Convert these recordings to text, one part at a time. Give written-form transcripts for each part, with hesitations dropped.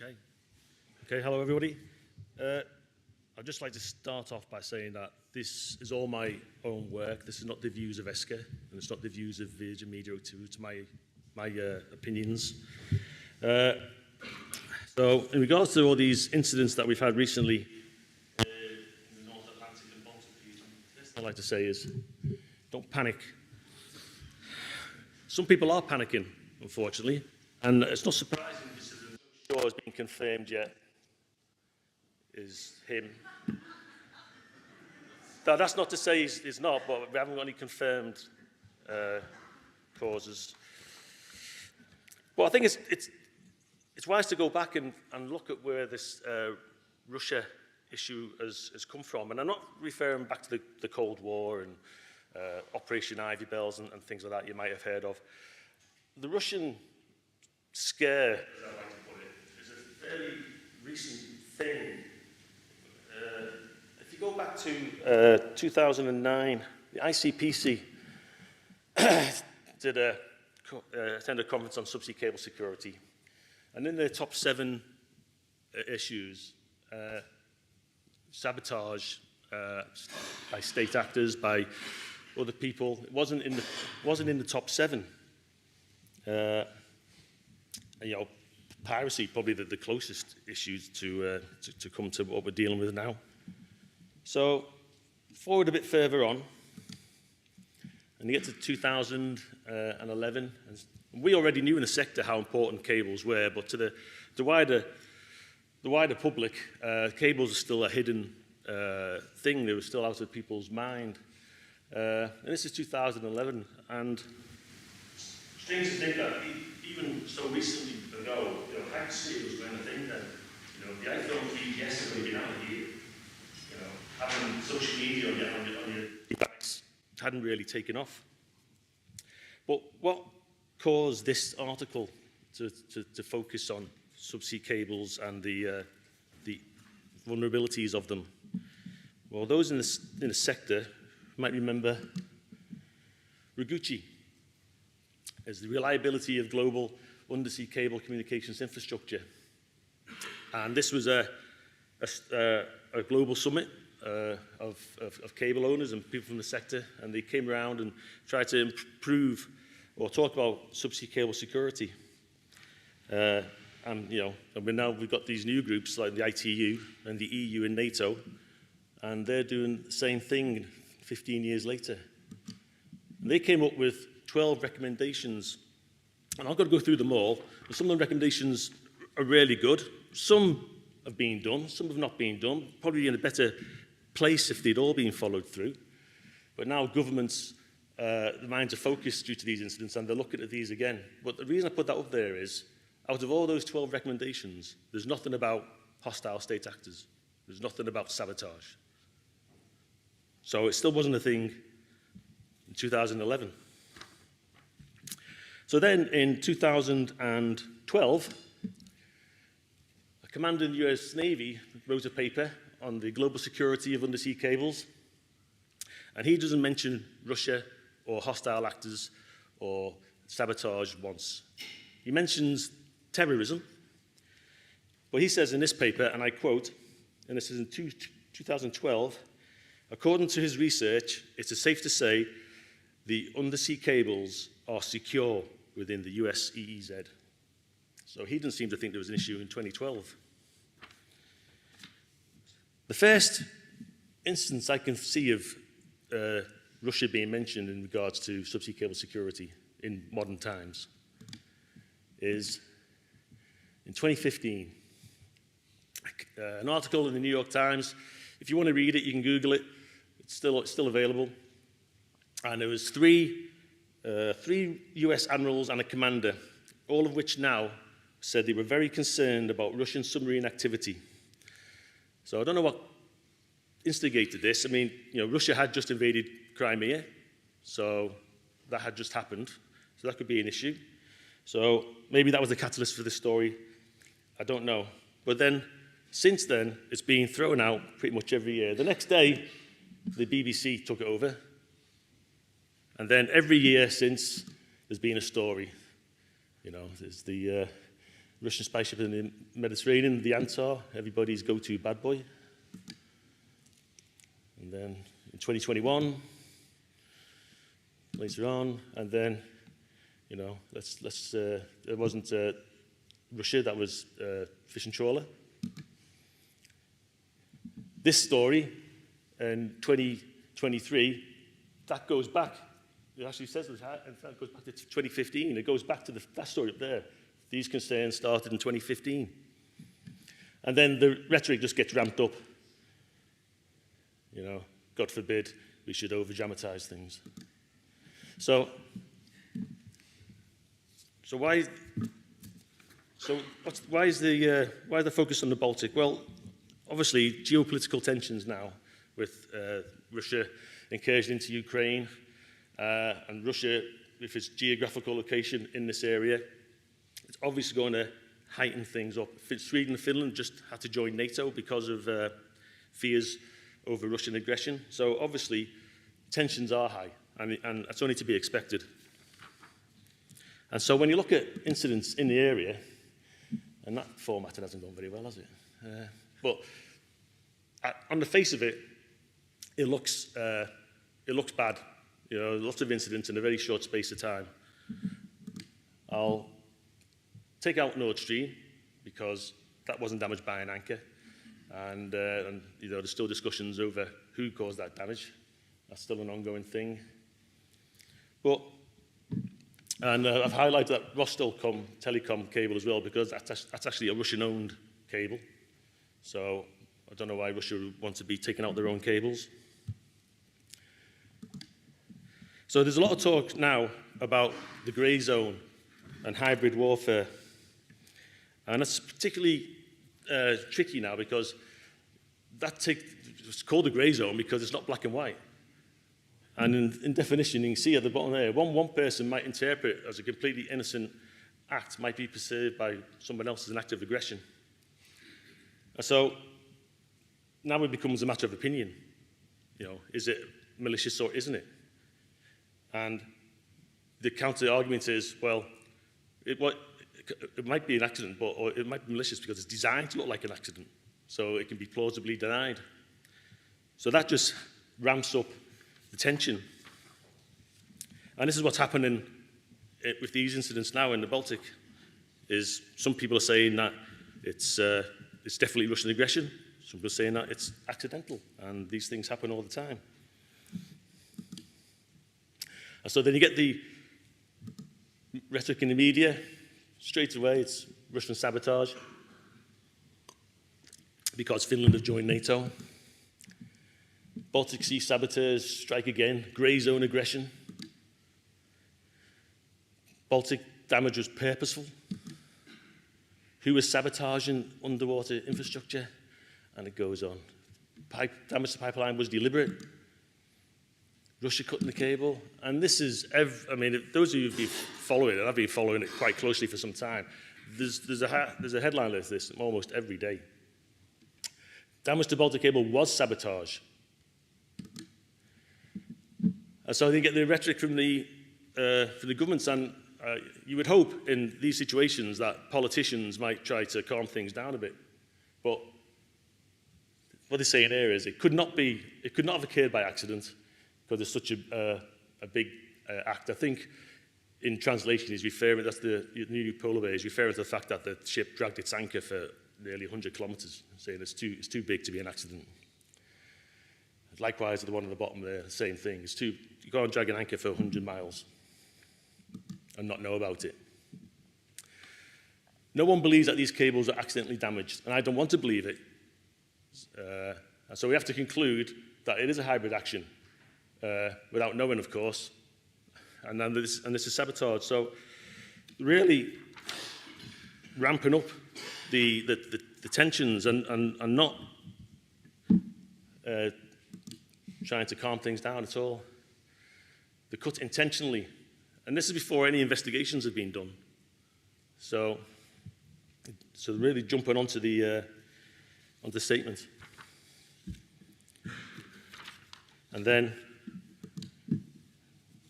Okay. Okay, hello everybody. I'd just like to start off by saying that this is all my own work. This is not the views of ESCA, and it's not the views of Virgin Media O2. It's my opinions. So in regards to all these incidents that we've had recently in the North Atlantic and Baltic region, the first thing I'd like to say is don't panic. Some people are panicking, unfortunately, and it's not surprising because the show has been confirmed yet is him. Now, that's not to say he's not, but we haven't got any confirmed causes. But I think it's wise to go back and look at where this Russia issue has come from. And I'm not referring back to the Cold War and Operation Ivy Bells and things like that you might have heard of. The Russian scare, as I like to put it, is a fairly recent thing. If you go back to 2009, the ICPC attended a conference on subsea cable security. And in their top 7 issues, sabotage by state actors, by other people, it wasn't in the top 7. Piracy, probably the closest issues to come to what we're dealing with now. So, forward a bit further on, and you get to 2011, and we already knew in the sector how important cables were, but to the wider public, cables are still a hidden thing. They were still out of people's mind. And this is 2011, and strange to think that even so recently ago, privacy was going to think that the iPhone 3GS had been out here. Having social media on your device hadn't really taken off. But what caused this article to focus on subsea cables and the vulnerabilities of them? Well, those in the sector might remember Rigucci as the reliability of global undersea cable communications infrastructure. And this was a global summit of cable owners and people from the sector, and they came around and tried to improve or talk about subsea cable security. And we've got these new groups like the ITU and the EU and NATO, and they're doing the same thing 15 years later. And they came up with 12 recommendations, and I've got to go through them all. But some of the recommendations are really good. Some have been done, some have not been done, probably in a better place if they'd all been followed through. But now governments, the minds are focused due to these incidents, and they're looking at these again. But the reason I put that up there is, out of all those 12 recommendations, there's nothing about hostile state actors. There's nothing about sabotage. So it still wasn't a thing in 2011. So then in 2012, a commander in the US Navy wrote a paper on the global security of undersea cables, and he doesn't mention Russia or hostile actors or sabotage once. He mentions terrorism, but he says in this paper, and I quote, and this is in 2012, according to his research, it is safe to say the undersea cables are secure within the US EEZ. So he didn't seem to think there was an issue in 2012. The first instance I can see of Russia being mentioned in regards to subsea cable security in modern times is in 2015. An article in the New York Times. If you want to read it, you can Google it. It's still available. And there was three US admirals and a commander, all of which now said they were very concerned about Russian submarine activity. So I don't know what instigated this. I mean, Russia had just invaded Crimea, so that had just happened. So that could be an issue. So maybe that was the catalyst for this story. I don't know. But then, since then, it's been thrown out pretty much every year. The next day, the BBC took it over. And then every year since, there's been a story. There's the Russian spy ship in the Mediterranean, the Antar, everybody's go-to bad boy. And then in 2021, later on, and then, you know, it wasn't Russia, that was fishing trawler. This story in 2023, that goes back, it actually says that goes back to 2015. It goes back to that story up there. These concerns started in 2015. And then the rhetoric just gets ramped up. You know, God forbid we should over-dramatize things. So why is the focus on the Baltic? Well, obviously geopolitical tensions now with Russia incursion into Ukraine and Russia with its geographical location in this area. It's obviously going to heighten things up. Sweden and Finland just had to join NATO because of fears over Russian aggression. So obviously tensions are high, and that's only to be expected. And so when you look at incidents in the area, and that formatting hasn't gone very well, has it? But on the face of it, it looks bad. You know, lots of incidents in a very short space of time. I'll take out Nord Stream because that wasn't damaged by an anchor, and you know, there's still discussions over who caused that damage. That's still an ongoing thing. But I've highlighted that Rostelcom telecom cable as well because that's actually a Russian-owned cable. So I don't know why Russia would want to be taking out their own cables. So there's a lot of talk now about the grey zone and hybrid warfare. And that's particularly tricky now because it's called a grey zone because it's not black and white. And in definition, you can see at the bottom there, one person might interpret as a completely innocent act might be perceived by someone else as an act of aggression. And so now it becomes a matter of opinion. You know, is it malicious or isn't it? And the counter argument is, well, it might be an accident, or it might be malicious because it's designed to look like an accident. So it can be plausibly denied. So that just ramps up the tension. And this is what's happening with these incidents now in the Baltic, is some people are saying that it's definitely Russian aggression. Some people are saying that it's accidental, and these things happen all the time. And so then you get the rhetoric in the media. Straight away, it's Russian sabotage because Finland have joined NATO. Baltic Sea saboteurs strike again. Grey zone aggression. Baltic damage was purposeful. Who was sabotaging underwater infrastructure? And it goes on. Damage to the pipeline was deliberate. Russia cutting the cable. And this is, I mean, those of you who've been following it, I've been following it quite closely for some time, there's a headline like this almost every day. Damage to Baltic cable was sabotage. And so you get the rhetoric from the governments, and you would hope in these situations that politicians might try to calm things down a bit. But what they're saying here is it could not have occurred by accident, because it's such a big act. I think in translation he's referring, that's the new polar bear, he's referring to the fact that the ship dragged its anchor for nearly 100 kilometres, saying it's too big to be an accident. Likewise, the one on the bottom there, the same thing. You can't drag an anchor for 100 miles and not know about it. No one believes that these cables are accidentally damaged, and I don't want to believe it. And so we have to conclude that it is a hybrid action, without knowing, of course, and this is sabotage. So really ramping up the tensions and not trying to calm things down at all. They're cut intentionally, and this is before any investigations have been done. So really jumping onto the statement. And then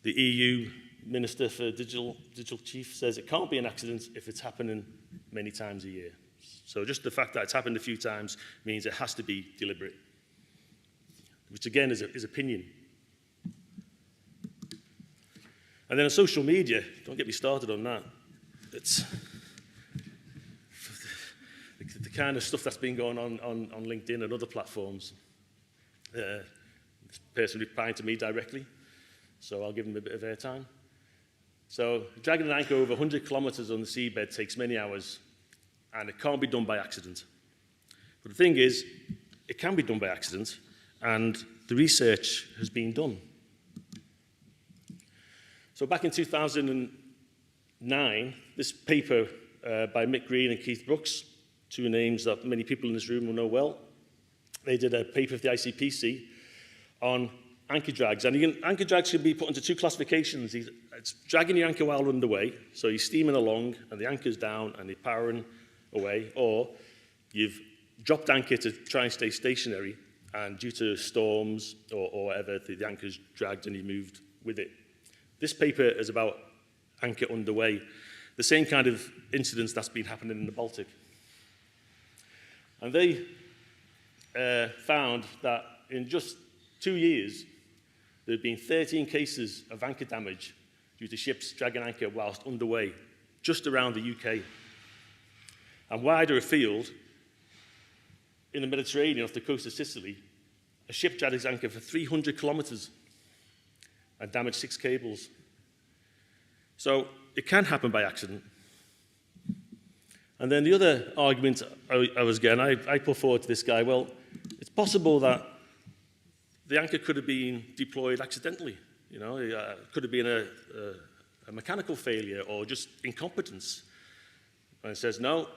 the EU Minister for Digital Chief says it can't be an accident if it's happening many times a year. So just the fact that it's happened a few times means it has to be deliberate, which again is opinion. And then on social media, don't get me started on that. It's the kind of stuff that's been going on LinkedIn and other platforms. This person replying to me directly, so I'll give them a bit of airtime. So dragging an anchor over 100 kilometers on the seabed takes many hours, and it can't be done by accident. But the thing is, it can be done by accident, and the research has been done. So back in 2009, this paper by Mick Green and Keith Brooks, two names that many people in this room will know well, they did a paper for the ICPC on anchor drags. And anchor drags can be put into two classifications. It's dragging your anchor while underway, so you're steaming along and the anchor's down and you're powering away, or you've dropped anchor to try and stay stationary, and due to storms or whatever, the anchor's dragged and you moved with it. This paper is about anchor underway, the same kind of incidents that's been happening in the Baltic. And they found that in just 2 years, there had been 13 cases of anchor damage due to ships dragging anchor whilst underway, just around the UK. And wider afield, in the Mediterranean off the coast of Sicily, a ship dragged its anchor for 300 kilometers and damaged 6 cables. So it can happen by accident. And then the other argument I was getting, I put forward to this guy, well, it's possible that the anchor could have been deployed accidentally. You know, it could have been a mechanical failure or just incompetence. And he says, no,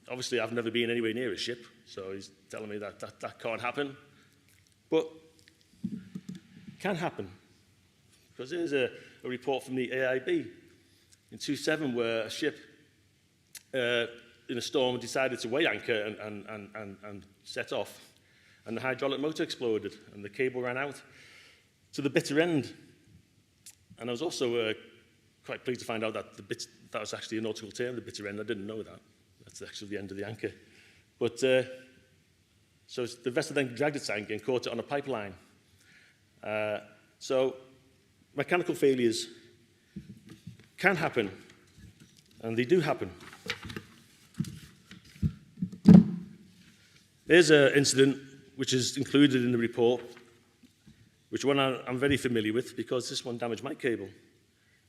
obviously I've never been anywhere near a ship, so he's telling me that can't happen. But it can happen. Because there's a report from the AIB in 2007 where a ship in a storm decided to weigh anchor and set off, and the hydraulic motor exploded and the cable ran out to the bitter end. And I was also quite pleased to find out that that was actually a nautical term, the bitter end. I didn't know that. That's actually the end of the anchor. But so the vessel then dragged its anchor and caught it on a pipeline. So mechanical failures can happen, and they do happen. There's an incident which is included in the report, which one I'm very familiar with because this one damaged my cable.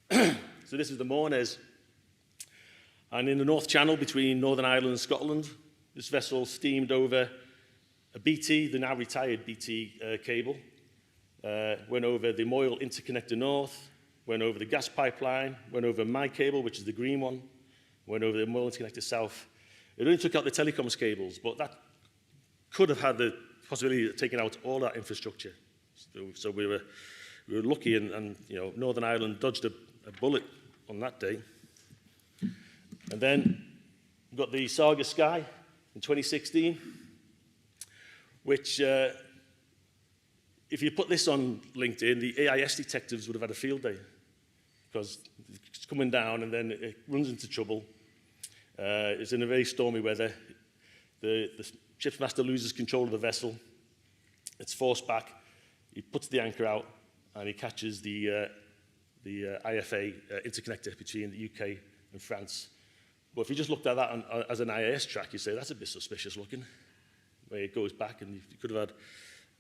So this is the Mornez, and in the North Channel between Northern Ireland and Scotland, this vessel steamed over a BT, the now retired BT cable, went over the Moyle Interconnector North, went over the gas pipeline, went over my cable, which is the green one, went over the Moyle Interconnector South. It only took out the telecoms cables, but that could have had the possibility of taking out all that infrastructure. So we were lucky, and you know, Northern Ireland dodged a bullet on that day. And then we got the Saga Sky in 2016, which, if you put this on LinkedIn, the AIS detectives would have had a field day because it's coming down and then it runs into trouble. It's in a very stormy weather. The ship's master loses control of the vessel. It's forced back. He puts the anchor out and he catches the IFA interconnector between the UK and France. But if you just looked at that as an IAS track, you say, that's a bit suspicious looking, where it goes back, and you could have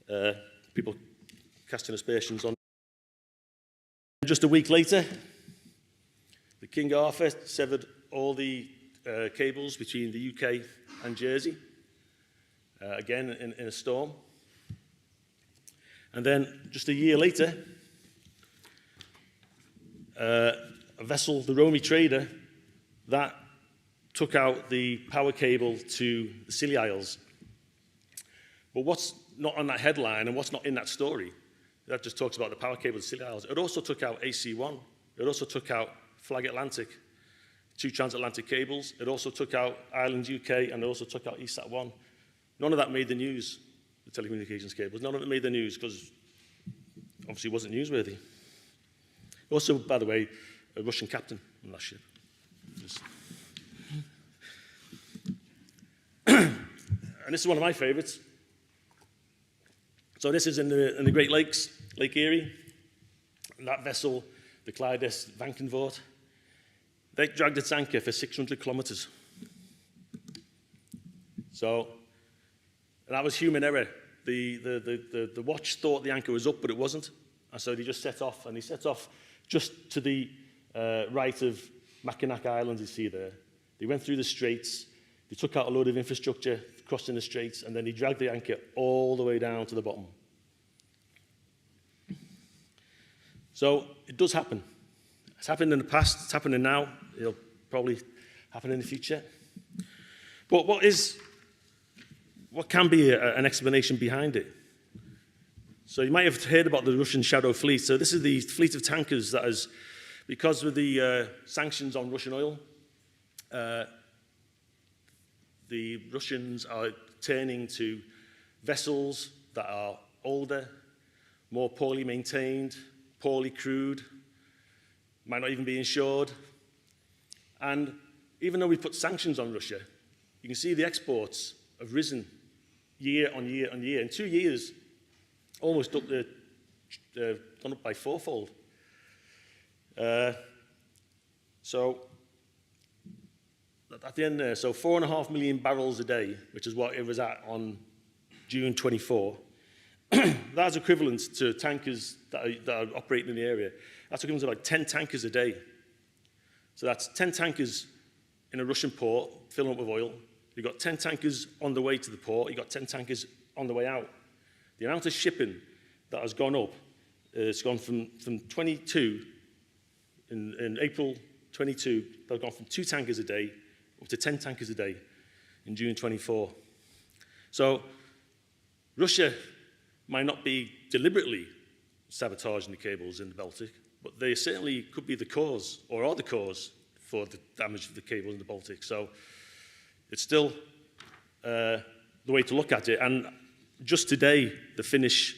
had people casting aspersions on. Just a week later, the King Arthur severed all the cables between the UK and Jersey, again in a storm. And then just a year later, a vessel, the Romy Trader, that took out the power cable to the Scilly Isles. But what's not on that headline and what's not in that story, that just talks about the power cable to Scilly Isles. It also took out AC1. It also took out Flag Atlantic, 2 transatlantic cables. It also took out Ireland, UK, and it also took out ESAT1. None of that made the news, the telecommunications cables. None of it made the news because obviously it wasn't newsworthy. Also, by the way, a Russian captain on that ship. And this is one of my favorites. So this is in the Great Lakes, Lake Erie. And that vessel, the Clydes Vankenvoort, they dragged its anchor for 600 kilometers. So that was human error. The watch thought the anchor was up, but it wasn't. And so they just set off, and he set off just to the right of Mackinac Island, you see there. They went through the straits, they took out a load of infrastructure, crossing the straits, and then he dragged the anchor all the way down to the bottom. So it does happen. It's happened in the past, it's happening now, it'll probably happen in the future. But what can be an explanation behind it? So you might have heard about the Russian shadow fleet. So this is the fleet of tankers that is, because of the sanctions on Russian oil, the Russians are turning to vessels that are older, more poorly maintained, poorly crewed, might not even be insured. And even though we put sanctions on Russia, you can see the exports have risen year on year on year. In 2 years, almost up gone up by fourfold. So at the end there, so 4.5 million barrels a day, which is what it was at on June 24. That's equivalent to tankers that are operating in the area. That's equivalent to like 10 tankers a day. So that's 10 tankers in a Russian port filling up with oil. You've got 10 tankers on the way to the port. You've got 10 tankers on the way out. The amount of shipping that has gone up, it's gone from 22, in April 22, they've gone from 2 tankers a day up to 10 tankers a day in June 24. So Russia might not be deliberately sabotaging the cables in the Baltic, but they certainly could be the cause, or are the cause, for the damage of the cables in the Baltic. So it's still the way to look at it. And just today, the Finnish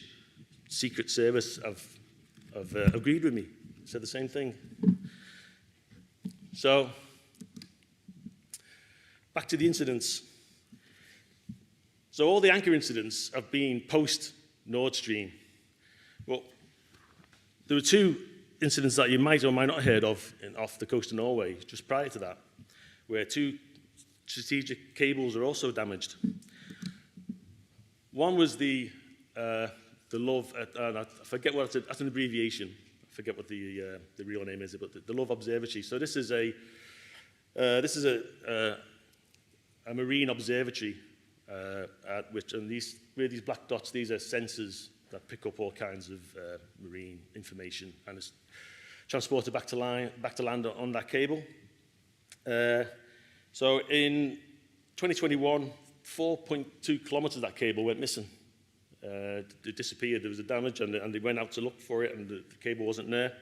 Secret Service have agreed with me, said the same thing. So, back to the incidents. So all the anchor incidents have been post-Nord Stream. Well, there were 2 incidents that you might or might not have heard of off the coast of Norway, just prior to that, where 2 strategic cables are also damaged. One was the Love, I forget what that's an abbreviation. I forget what the real name is, but the Love Observatory. So this is a marine observatory, and these black dots, these are sensors that pick up all kinds of marine information, and it's transported back to land on that cable. So in 2021, 4.2 kilometers of that cable went missing. It disappeared. There was a damage, and they went out to look for it, and the cable wasn't there.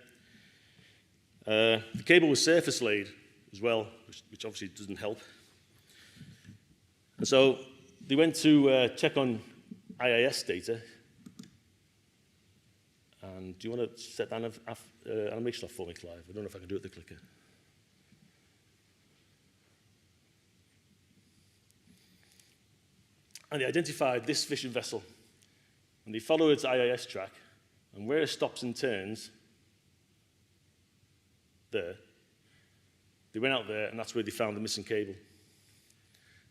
The cable was surface laid as well, which obviously doesn't help. And so they went to check on IIS data. And do you want to set that animation off for me, Clive? I don't know if I can do it with the clicker. And they identified this fishing vessel. And they followed its IIS track. And where it stops and turns, there, they went out there, and that's where they found the missing cable.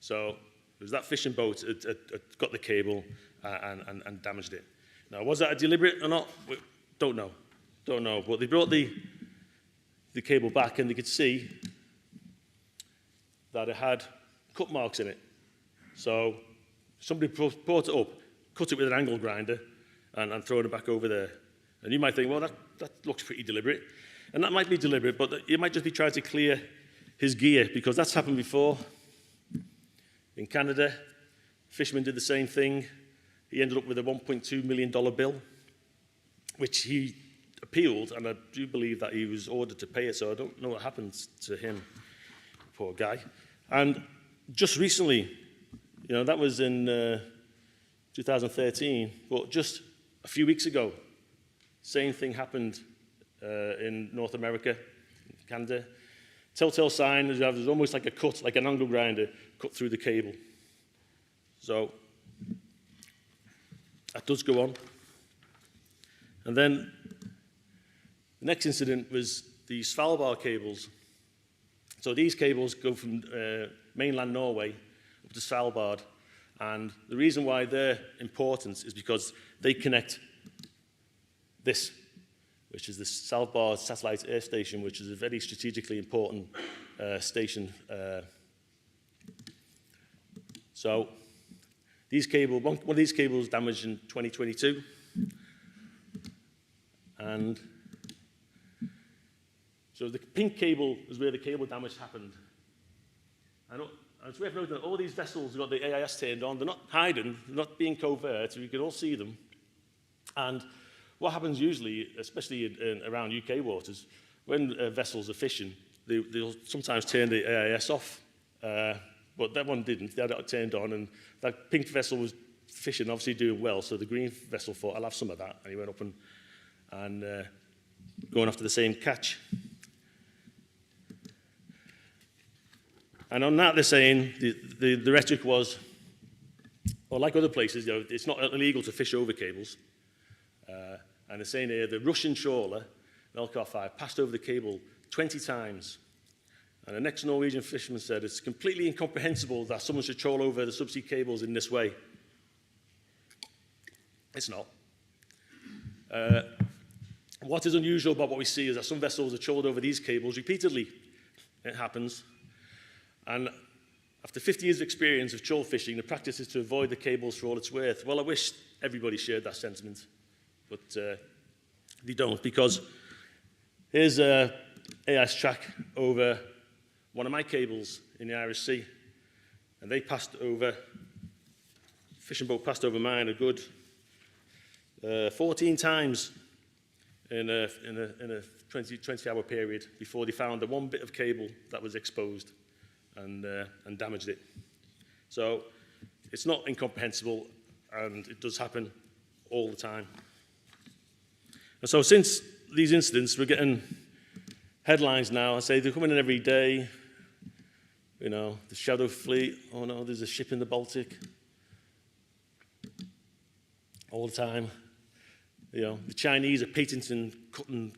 So it was that fishing boat that got the cable and damaged it. Now, was that a deliberate or not? We don't know. Don't know. But they brought the cable back, and they could see that it had cut marks in it. So somebody brought it up, cut it with an angle grinder, and thrown it back over there. And you might think, well, that looks pretty deliberate. And that might be deliberate, but you might just be trying to clear his gear, because that's happened before. In Canada, fisherman did the same thing. He ended up with a $1.2 million bill, which he appealed, and I do believe that he was ordered to pay it, so I don't know what happened to him, poor guy. And just recently, that was in 2013, but just a few weeks ago, same thing happened in North America, Canada. Telltale sign, there's almost like a cut, like an angle grinder, cut through the cable. So that does go on. And then the next incident was the Svalbard cables. So these cables go from mainland Norway up to Svalbard. And the reason why they're important is because they connect this, which is the Svalbard Satellite Air Station, which is a very strategically important station. So these one of these cables damaged in 2022. And so the pink cable is where the cable damage happened. It's worth noting that all these vessels have got the AIS turned on. They're not hiding, they're not being covert, so you can all see them. And what happens usually, especially around UK waters, when vessels are fishing, they'll sometimes turn the AIS off. But that one didn't. They had it turned on, and that pink vessel was fishing, obviously doing well, so the green vessel thought, I'll have some of that. And he went up and going after the same catch. And on that, they're saying, the rhetoric was, well, like other places, you know, it's not illegal to fish over cables. And they're saying here, the Russian trawler, LK5, passed over the cable 20 times. And the next Norwegian fisherman said, it's completely incomprehensible that someone should trawl over the subsea cables in this way. It's not. What is unusual about what we see is that some vessels are trawled over these cables repeatedly. It happens. And after 50 years of experience of trawl fishing, the practice is to avoid the cables for all it's worth. Well, I wish everybody shared that sentiment, but they don't, because here's a AIS track over one of my cables in the Irish Sea, and they passed over, fishing boat passed over mine a good 14 times in a 20-hour period before they found the one bit of cable that was exposed and damaged it. So it's not incomprehensible, and it does happen all the time. And so since these incidents, we're getting headlines now. I say they're coming in every day. You know, the shadow fleet. Oh no, there's a ship in the Baltic. All the time. You know, the Chinese are patenting cutting.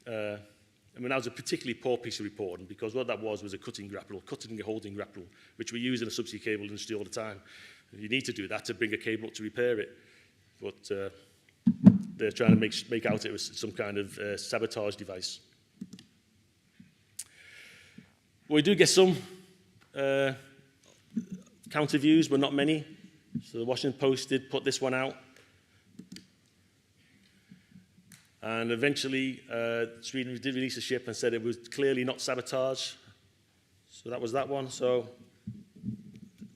I mean, that was a particularly poor piece of reporting, because what that was a cutting grapple, cutting a holding grapple, which we use in a subsea cable industry all the time. You need to do that to bring a cable up to repair it. But they're trying to make out it was some kind of sabotage device. We do get some counter views, but not many. So the Washington Post did put this one out. And eventually, Sweden did release a ship and said it was clearly not sabotage. So that was that one. So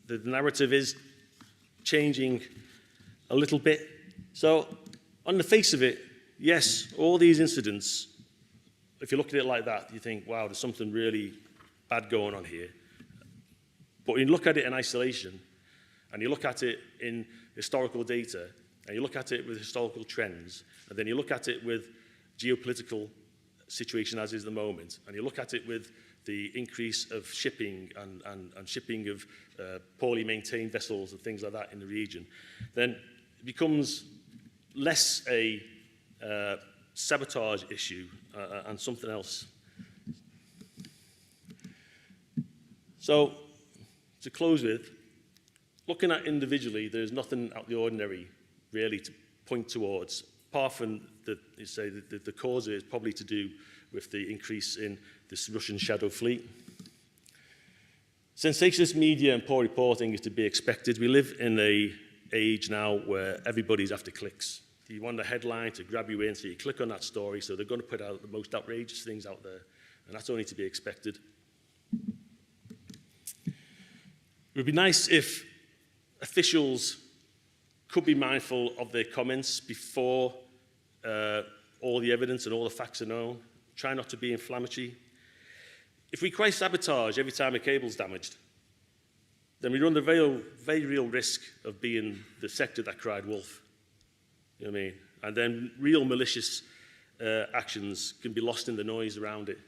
the narrative is changing a little bit. So on the face of it, yes, all these incidents, if you look at it like that, you think, wow, there's something really bad going on here. But when you look at it in isolation, and you look at it in historical data, and you look at it with historical trends, and then you look at it with geopolitical situation as is the moment, and you look at it with the increase of shipping and shipping of poorly maintained vessels and things like that in the region, then it becomes less a sabotage issue and something else. So, to close with, looking at individually, there's nothing out of the ordinary really to point towards, apart from the cause is probably to do with the increase in this Russian shadow fleet. Sensationalist media and poor reporting is to be expected. We live in an age now where everybody's after clicks. You want a headline to grab you in, so you click on that story, so they're going to put out the most outrageous things out there, and that's only to be expected. It would be nice if officials could be mindful of their comments before all the evidence and all the facts are known. Try not to be inflammatory. If we cry sabotage every time a cable's damaged, then we run the very real risk of being the sector that cried wolf. You know what I mean? And then real malicious actions can be lost in the noise around it.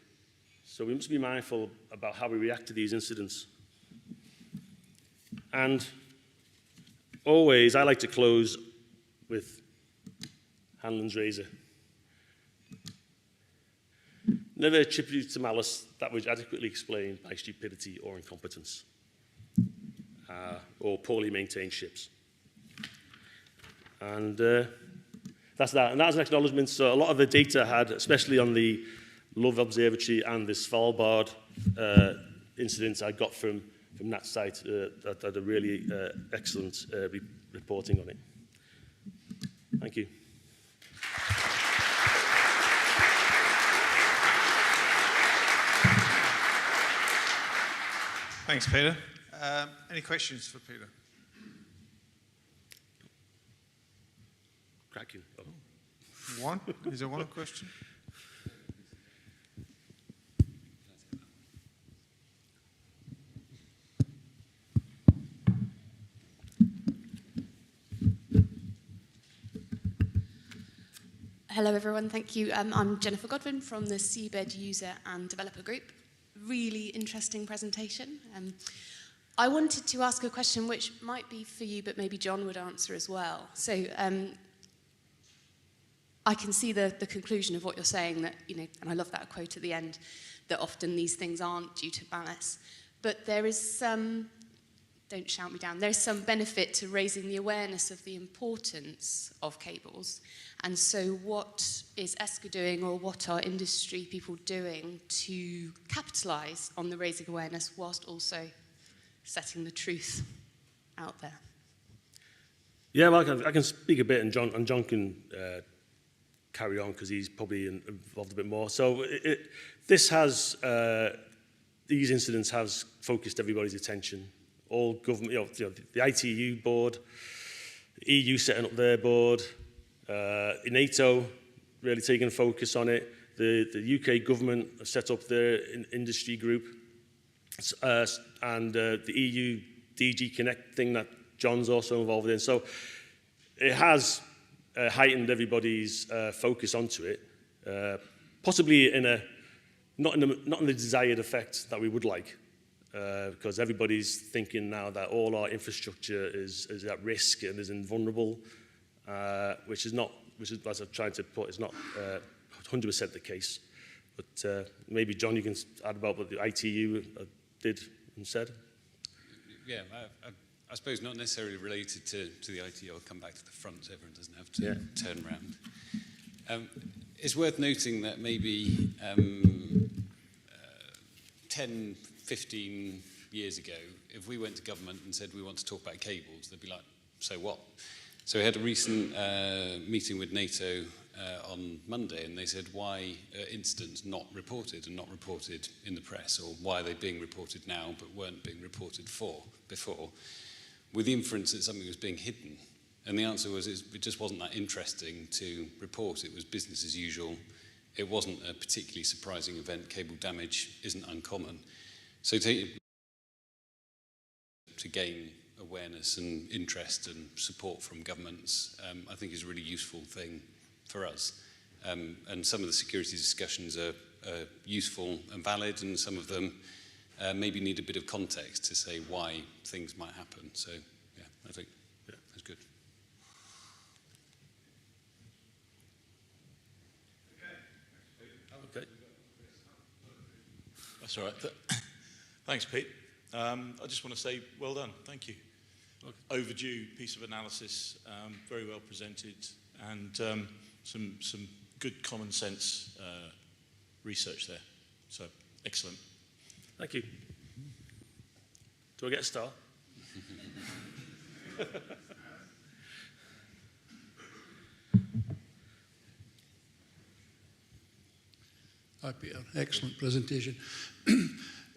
So we must be mindful about how we react to these incidents. And always, I like to close with Hanlon's razor. Never attribute to malice that was adequately explained by stupidity or incompetence, or poorly maintained ships. And that's that. And that's an acknowledgement. So a lot of the data had, especially on the Love Observatory and the Svalbard incidents I got from that site, that had a really excellent reporting on it. Thank you. Thanks, Peter. Any questions for Peter? Cracking. Oh. One? Is there one question? Hello everyone, thank you. I'm Jennifer Godwin from the Seabed User and Developer Group. Really interesting presentation. I wanted to ask a question which might be for you, but maybe John would answer as well. So I can see the conclusion of what you're saying, that, you know, and I love that quote at the end, that often these things aren't due to malice. But there is some, don't shout me down, there's some benefit to raising the awareness of the importance of cables. And so what is ESCA doing, or what are industry people doing to capitalise on the raising awareness whilst also setting the truth out there? Yeah, well, I can speak a bit, and John can carry on because he's probably involved a bit more. So these incidents has focused everybody's attention. All government, the ITU board, the EU setting up their board, NATO really taking a focus on it. The UK government have set up their industry group, and the EU DG Connect thing that John's also involved in. So it has heightened everybody's focus onto it, possibly not in the desired effect that we would like, because everybody's thinking now that all our infrastructure is at risk and is invulnerable, which is, as I've tried to put, is not 100% the case. But maybe, John, you can add about what the ITU did and said. Yeah, I suppose not necessarily related to the ITU. I'll come back to the front so everyone doesn't have to turn around. It's worth noting that maybe 10, 15 years ago, if we went to government and said we want to talk about cables, they'd be like, so what? So we had a recent meeting with NATO on Monday, and they said, why are incidents not reported and not reported in the press, or why are they being reported now but weren't being reported before, with the inference that something was being hidden. And the answer was it just wasn't that interesting to report. It was business as usual. It wasn't a particularly surprising event. Cable damage isn't uncommon. So to gain awareness and interest and support from governments, I think is a really useful thing for us. And some of the security discussions are useful and valid, and some of them maybe need a bit of context to say why things might happen. So, yeah, I think that's good. Okay. That's all right. Thanks, Pete. I just want to say well done. Thank you. Okay. Overdue piece of analysis, very well presented, and some good common sense research there. So, excellent. Thank you. Do I get a star? Hi, Peter. Excellent presentation.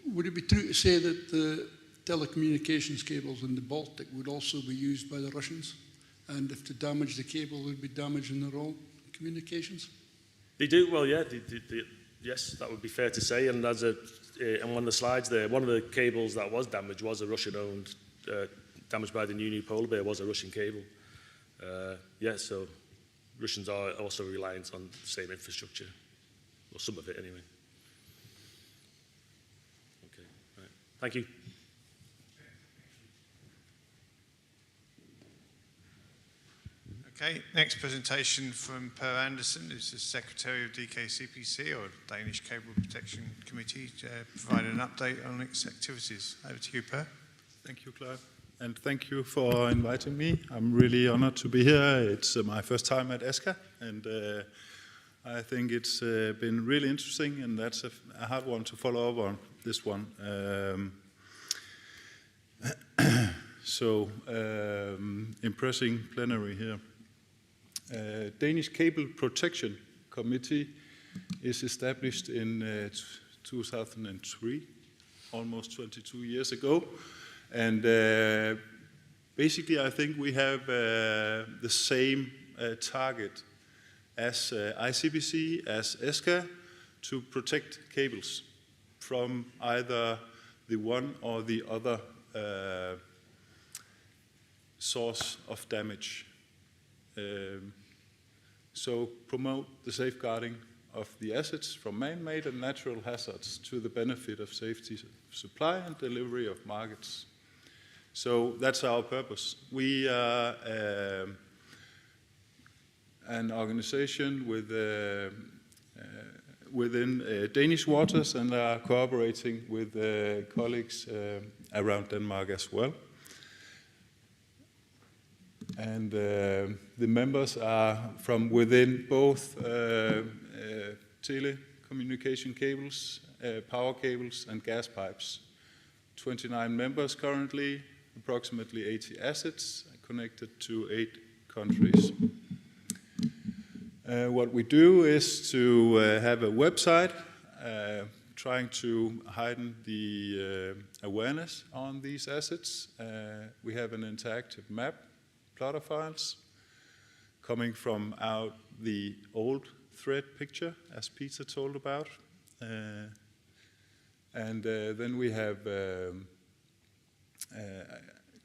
Would it be true to say that the telecommunications cables in the Baltic would also be used by the Russians? And if to damage the cable, would be damaging their own communications? They do, well, yeah. Yes, that would be fair to say. And as on one of the slides there, one of the cables that was damaged was a Russian-owned, damaged by the New Polar Bear was a Russian cable. Yeah, so Russians are also reliant on the same infrastructure, or some of it anyway. Okay, right. Thank you. Okay, next presentation from Per Andersen, who's the Secretary of DKCPC, or Danish Cable Protection Committee, providing an update on its activities. Over to you, Per. Thank you, Clive. And thank you for inviting me. I'm really honored to be here. It's my first time at ESCA, and I think it's been really interesting, and that's a hard one to follow up on, this one. Impressing plenary here. Danish Cable Protection Committee is established in 2003, almost 22 years ago. And basically, I think we have the same target as ICBC, as ESCA, to protect cables from either the one or the other source of damage. So promote the safeguarding of the assets from man-made and natural hazards to the benefit of safety of supply and delivery of markets. So that's our purpose. We are an organization with, within Danish waters, and are cooperating with colleagues around Denmark as well. And the members are from within both telecommunication cables, power cables, and gas pipes. 29 members currently, approximately 80 assets connected to 8 countries. What we do is to have a website trying to heighten the awareness on these assets. We have an interactive map, plotter files, coming from out the old thread picture, as Peter told about. Then we have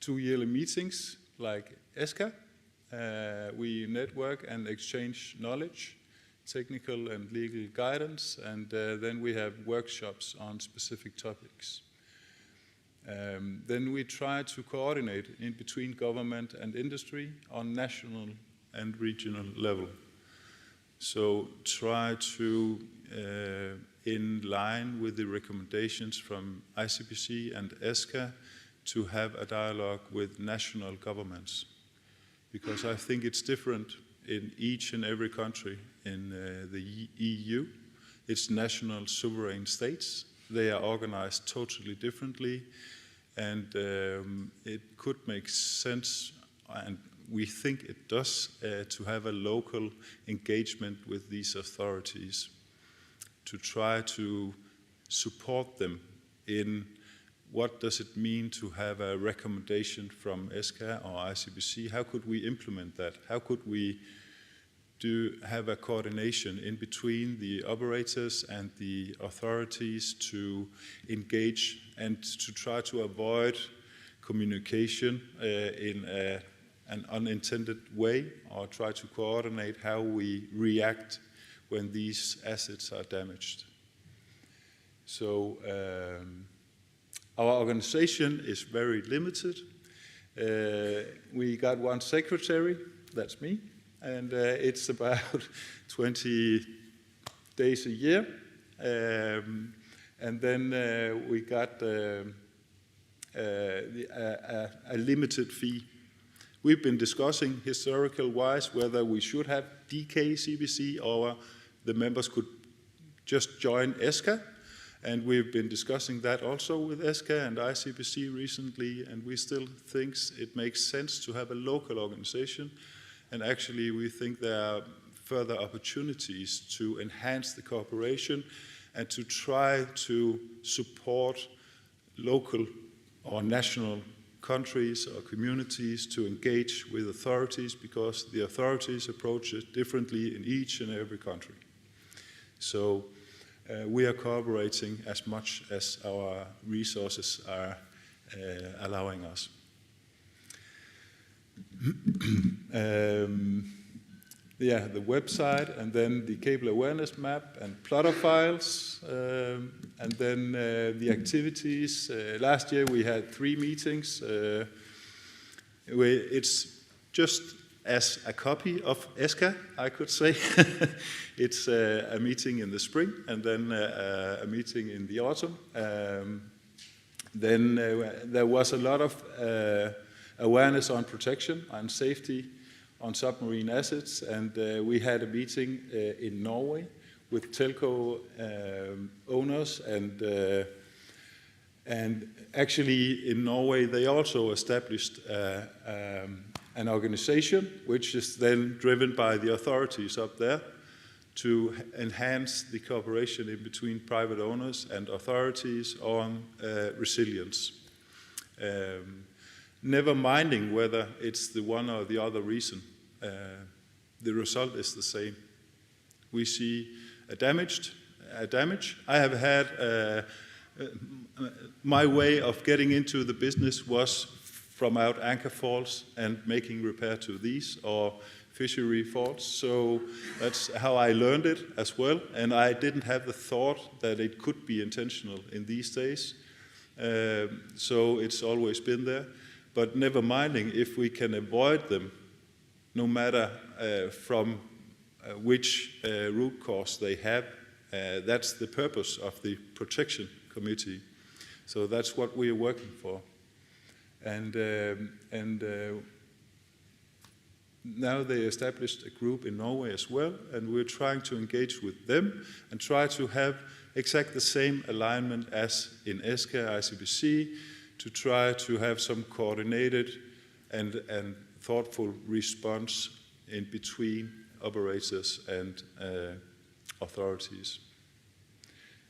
2 yearly meetings like ESCA. We network and exchange knowledge, technical and legal guidance, and then we have workshops on specific topics. Then we try to coordinate in between government and industry on national and regional level. So try to, in line with the recommendations from ICBC and ESCA, to have a dialogue with national governments. Because I think it's different in each and every country in the EU. It's national sovereign states. They are organized totally differently, and it could make sense, and we think it does, to have a local engagement with these authorities, to try to support them in what does it mean to have a recommendation from ESCA or ICBC. How could we implement that? How could we have a coordination in between the operators and the authorities to engage and to try to avoid communication in an unintended way, or try to coordinate how we react when these assets are damaged. So our organization is very limited. We got one secretary, that's me, and it's about 20 days a year. And then we got a limited fee. We've been discussing historical-wise whether we should have DKCBC or the members could just join ESCA. And we've been discussing that also with ESCA and ICBC recently, and we still think it makes sense to have a local organization. And actually, we think there are further opportunities to enhance the cooperation and to try to support local or national countries or communities to engage with authorities, because the authorities approach it differently in each and every country. So we are cooperating as much as our resources are allowing us. Yeah, the website, and then the cable awareness map and plotter files, and then the activities. Last year we had 3 meetings. It's just as a copy of ESCA, I could say. It's a meeting in the spring and then a meeting in the autumn. Then there was a lot of awareness on protection and safety on submarine assets, and we had a meeting in Norway with telco owners, and actually in Norway they also established an organization which is then driven by the authorities up there to enhance the cooperation in between private owners and authorities on resilience. Never minding whether it's the one or the other reason, the result is the same. We see a damage. I have had my way of getting into the business was from out anchor faults and making repair to these, or fishery faults. So that's how I learned it as well. And I didn't have the thought that it could be intentional in these days. So it's always been there. But never minding if we can avoid them, no matter from which root cause they have. That's the purpose of the protection committee. So that's what we are working for. And now they established a group in Norway as well, and we're trying to engage with them and try to have exactly the same alignment as in ESCA, ICBC, to try to have some coordinated and thoughtful response in between operators and authorities.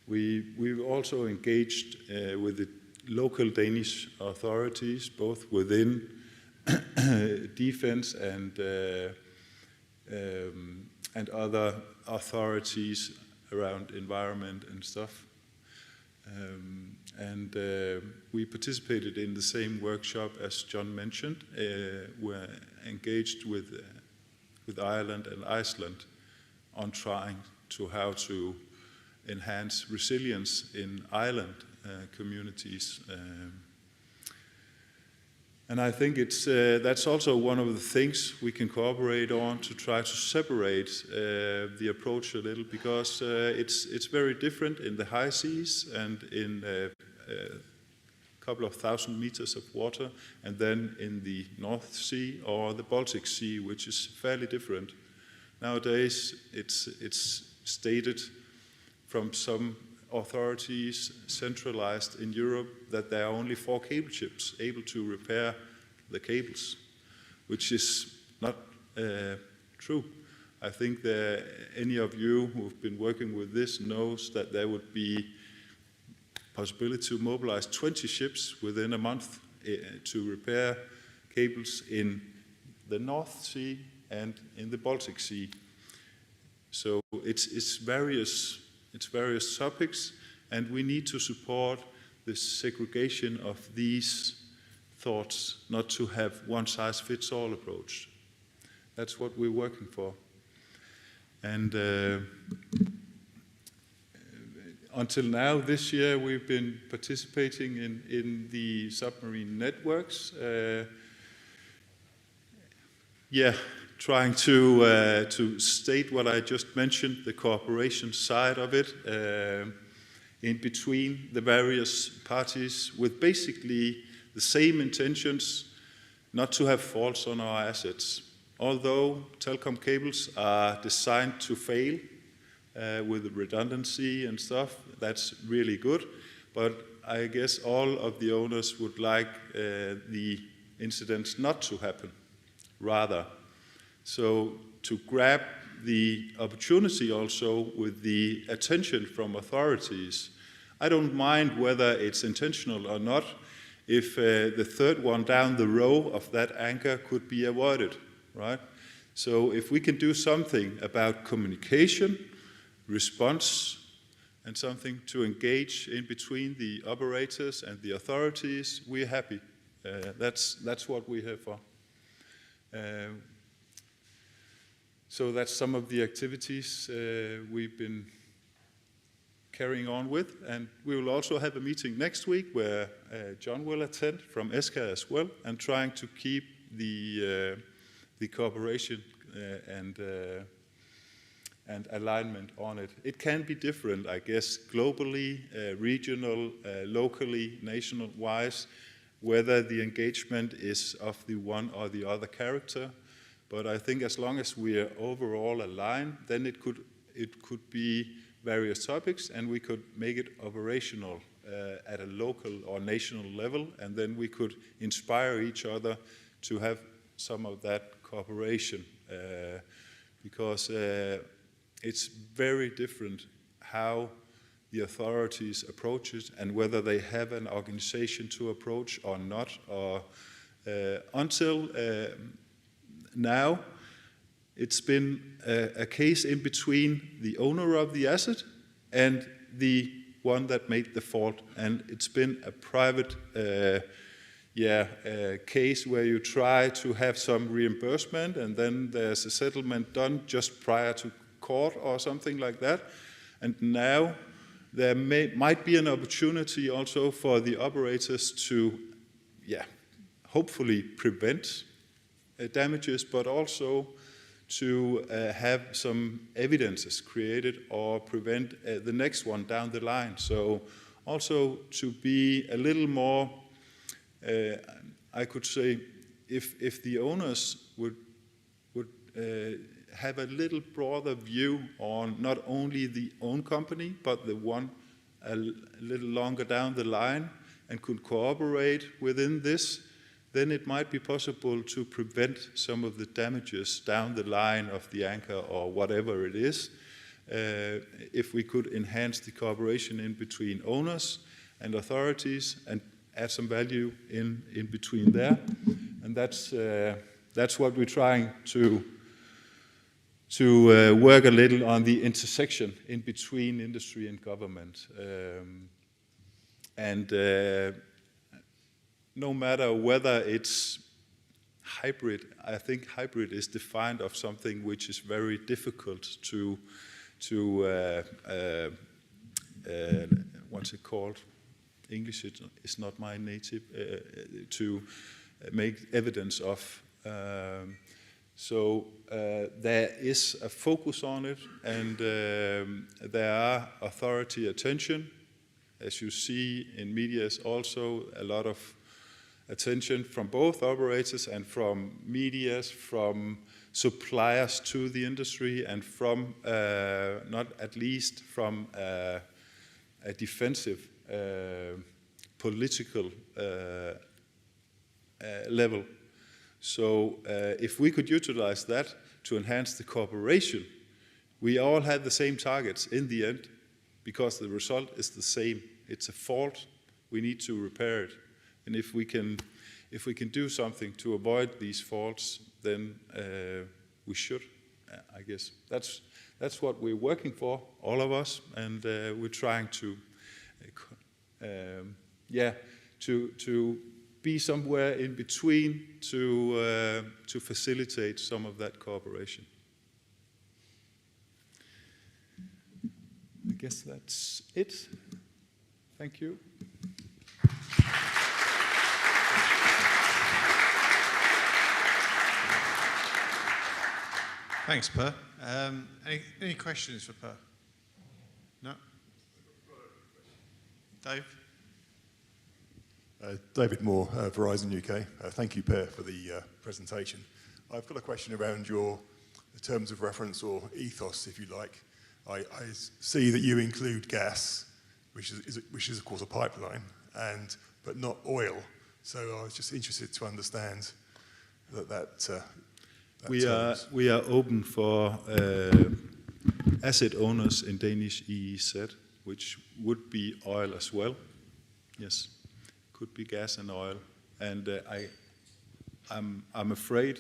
We've also engaged with the local Danish authorities, both within defense and other authorities around environment and stuff. We participated in the same workshop as John mentioned. We're engaged with Ireland and Iceland on trying to how to enhance resilience in island communities. And I think that's also one of the things we can cooperate on to try to separate the approach a little, because it's very different in the high seas and in a couple of thousand meters of water, and then in the North Sea or the Baltic Sea, which is fairly different. Nowadays, it's stated from some authorities centralized in Europe that there are only 4 cable ships able to repair the cables, which is not true. I think that any of you who've been working with this knows that there would be possibility to mobilize 20 ships within a month to repair cables in the North Sea and in the Baltic Sea. So it's various topics, and we need to support the segregation of these thoughts, not to have one-size-fits-all approach. That's what we're working for. And until now, this year, we've been participating in the submarine networks. Trying to state what I just mentioned, the cooperation side of it, in between the various parties with basically the same intentions, not to have faults on our assets. Although telecom cables are designed to fail with redundancy and stuff, that's really good. But I guess all of the owners would like the incidents not to happen, rather. So to grab the opportunity also with the attention from authorities, I don't mind whether it's intentional or not, if the third one down the row of that anchor could be avoided, right? So if we can do something about communication, response, and something to engage in between the operators and the authorities, we're happy. That's what we're here for. So that's some of the activities we've been carrying on with, and we will also have a meeting next week where John will attend from ESCA as well, and trying to keep the the cooperation and alignment on it. It can be different, I guess, globally, regional, locally, national-wise, whether the engagement is of the one or the other character. But I think as long as we are overall aligned, then it could be various topics, and we could make it operational at a local or national level, and then we could inspire each other to have some of that cooperation, because it's very different how the authorities approach it and whether they have an organization to approach or not. Or until now, it's been a case in between the owner of the asset and the one that made the fault, and it's been a private case where you try to have some reimbursement, and then there's a settlement done just prior to court or something like that. And now there might be an opportunity also for the operators to, hopefully prevent damages, but also to have some evidences created or prevent the next one down the line. So also to be a little more, I could say, if the owners would have a little broader view on not only the own company, but the one a little longer down the line, and could cooperate within this, then it might be possible to prevent some of the damages down the line of the anchor or whatever it is, if we could enhance the cooperation in between owners and authorities and add some value in between there. And that's what we're trying to work a little on, the intersection in between industry and government. No matter whether it's hybrid, I think hybrid is defined of something which is very difficult to what's it called? English is not my native, to make evidence of. So there is a focus on it, and there are authority attention. As you see in media, is also a lot of attention from both operators and from medias, from suppliers to the industry, and from, not at least from a defensive political level. So if we could utilize that to enhance the cooperation, we all had the same targets in the end, because the result is the same. It's a fault. We need to repair it. And if we can do something to avoid these faults, then we should. I guess that's what we're working for, all of us, and we're trying to be somewhere in between to facilitate some of that cooperation. I guess that's it. Thank you. Thanks, Per. Any questions for Per? No? Dave? David Moore, Verizon UK. Thank you, Per, for the presentation. I've got a question around your terms of reference, or ethos, if you like. I see that you include gas, which is of course a pipeline, but not oil. So I was just interested to understand that we are open for asset owners in Danish EEZ, which would be oil as well. Yes, could be gas and oil. And I'm afraid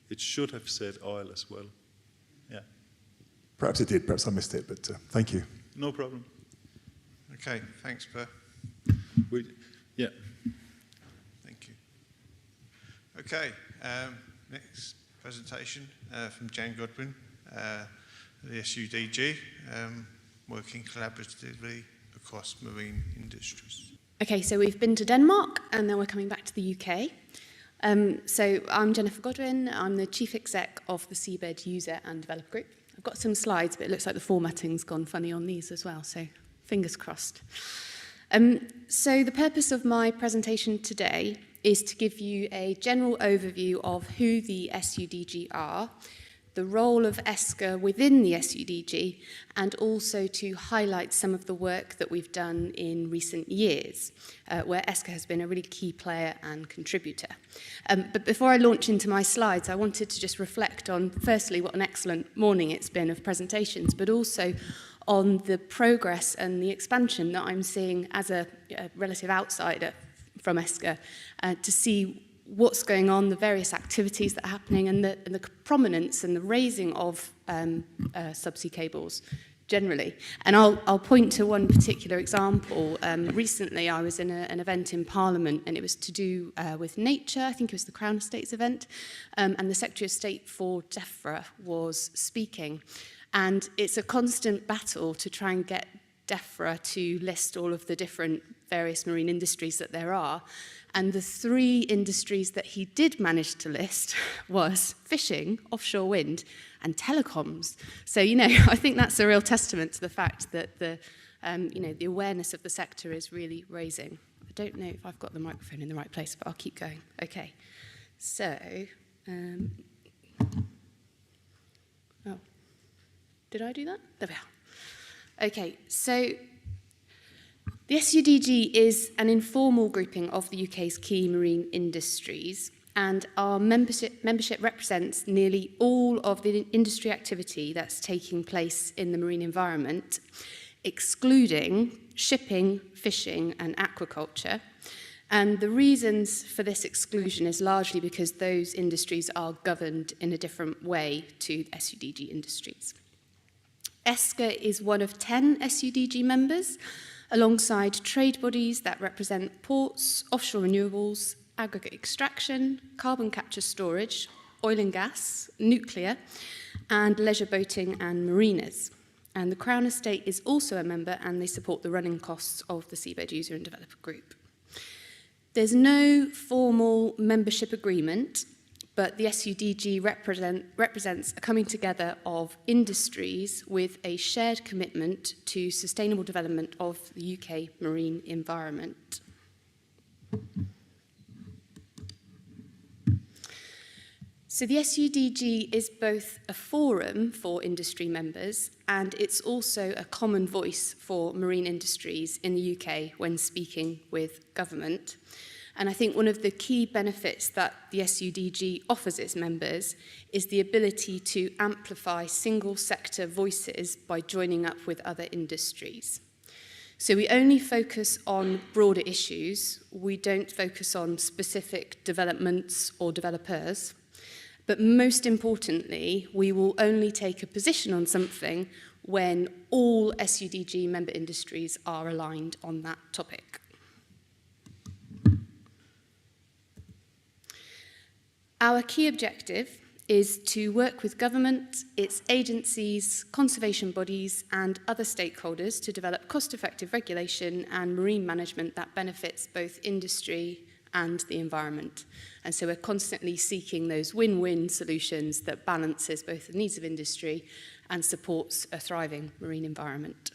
it should have said oil as well. Yeah. Perhaps it did. Perhaps I missed it. But thank you. No problem. Okay. Thanks, Per. Yeah. Thank you. Okay. Next presentation from Jan Godwin, the SUDG, working collaboratively across marine industries. Okay, so we've been to Denmark and then we're coming back to the UK. So I'm Jennifer Godwin. I'm the Chief Exec of the Seabed User and Developer Group. I've got some slides, but it looks like the formatting's gone funny on these as well, so fingers crossed. So the purpose of my presentation today is to give you a general overview of who the SUDG are, the role of ESCA within the SUDG, and also to highlight some of the work that we've done in recent years, where ESCA has been a really key player and contributor. But before I launch into my slides, I wanted to just reflect on, firstly, what an excellent morning it's been of presentations, but also on the progress and the expansion that I'm seeing as a relative outsider from ESCA, to see what's going on, the various activities that are happening, and the prominence and the raising of subsea cables generally. And I'll point to one particular example. Recently, I was in an event in Parliament, and it was to do with nature. I think it was the Crown Estates event, and the Secretary of State for DEFRA was speaking. And it's a constant battle to try and get DEFRA to list all of the different various marine industries that there are. And the three industries that he did manage to list was fishing, offshore wind, and telecoms. So, I think that's a real testament to the fact that the awareness of the sector is really raising. I don't know if I've got the microphone in the right place, but I'll keep going. Okay. So, did I do that? There we are. Okay, so the SUDG is an informal grouping of the UK's key marine industries, and our membership represents nearly all of the industry activity that's taking place in the marine environment, excluding shipping, fishing, and aquaculture. And the reasons for this exclusion is largely because those industries are governed in a different way to SUDG industries. ESCA is one of 10 SUDG members, alongside trade bodies that represent ports, offshore renewables, aggregate extraction, carbon capture storage, oil and gas, nuclear, and leisure boating and marinas. And the Crown Estate is also a member, and they support the running costs of the Seabed User and Developer Group. There's no formal membership agreement, but the SUDG represents a coming together of industries with a shared commitment to sustainable development of the UK marine environment. So the SUDG is both a forum for industry members, and it's also a common voice for marine industries in the UK when speaking with government. And I think one of the key benefits that the SUDG offers its members is the ability to amplify single sector voices by joining up with other industries. So we only focus on broader issues. We don't focus on specific developments or developers. But most importantly, we will only take a position on something when all SUDG member industries are aligned on that topic. Our key objective is to work with government, its agencies, conservation bodies, and other stakeholders to develop cost-effective regulation and marine management that benefits both industry and the environment. And so we're constantly seeking those win-win solutions that balances both the needs of industry and supports a thriving marine environment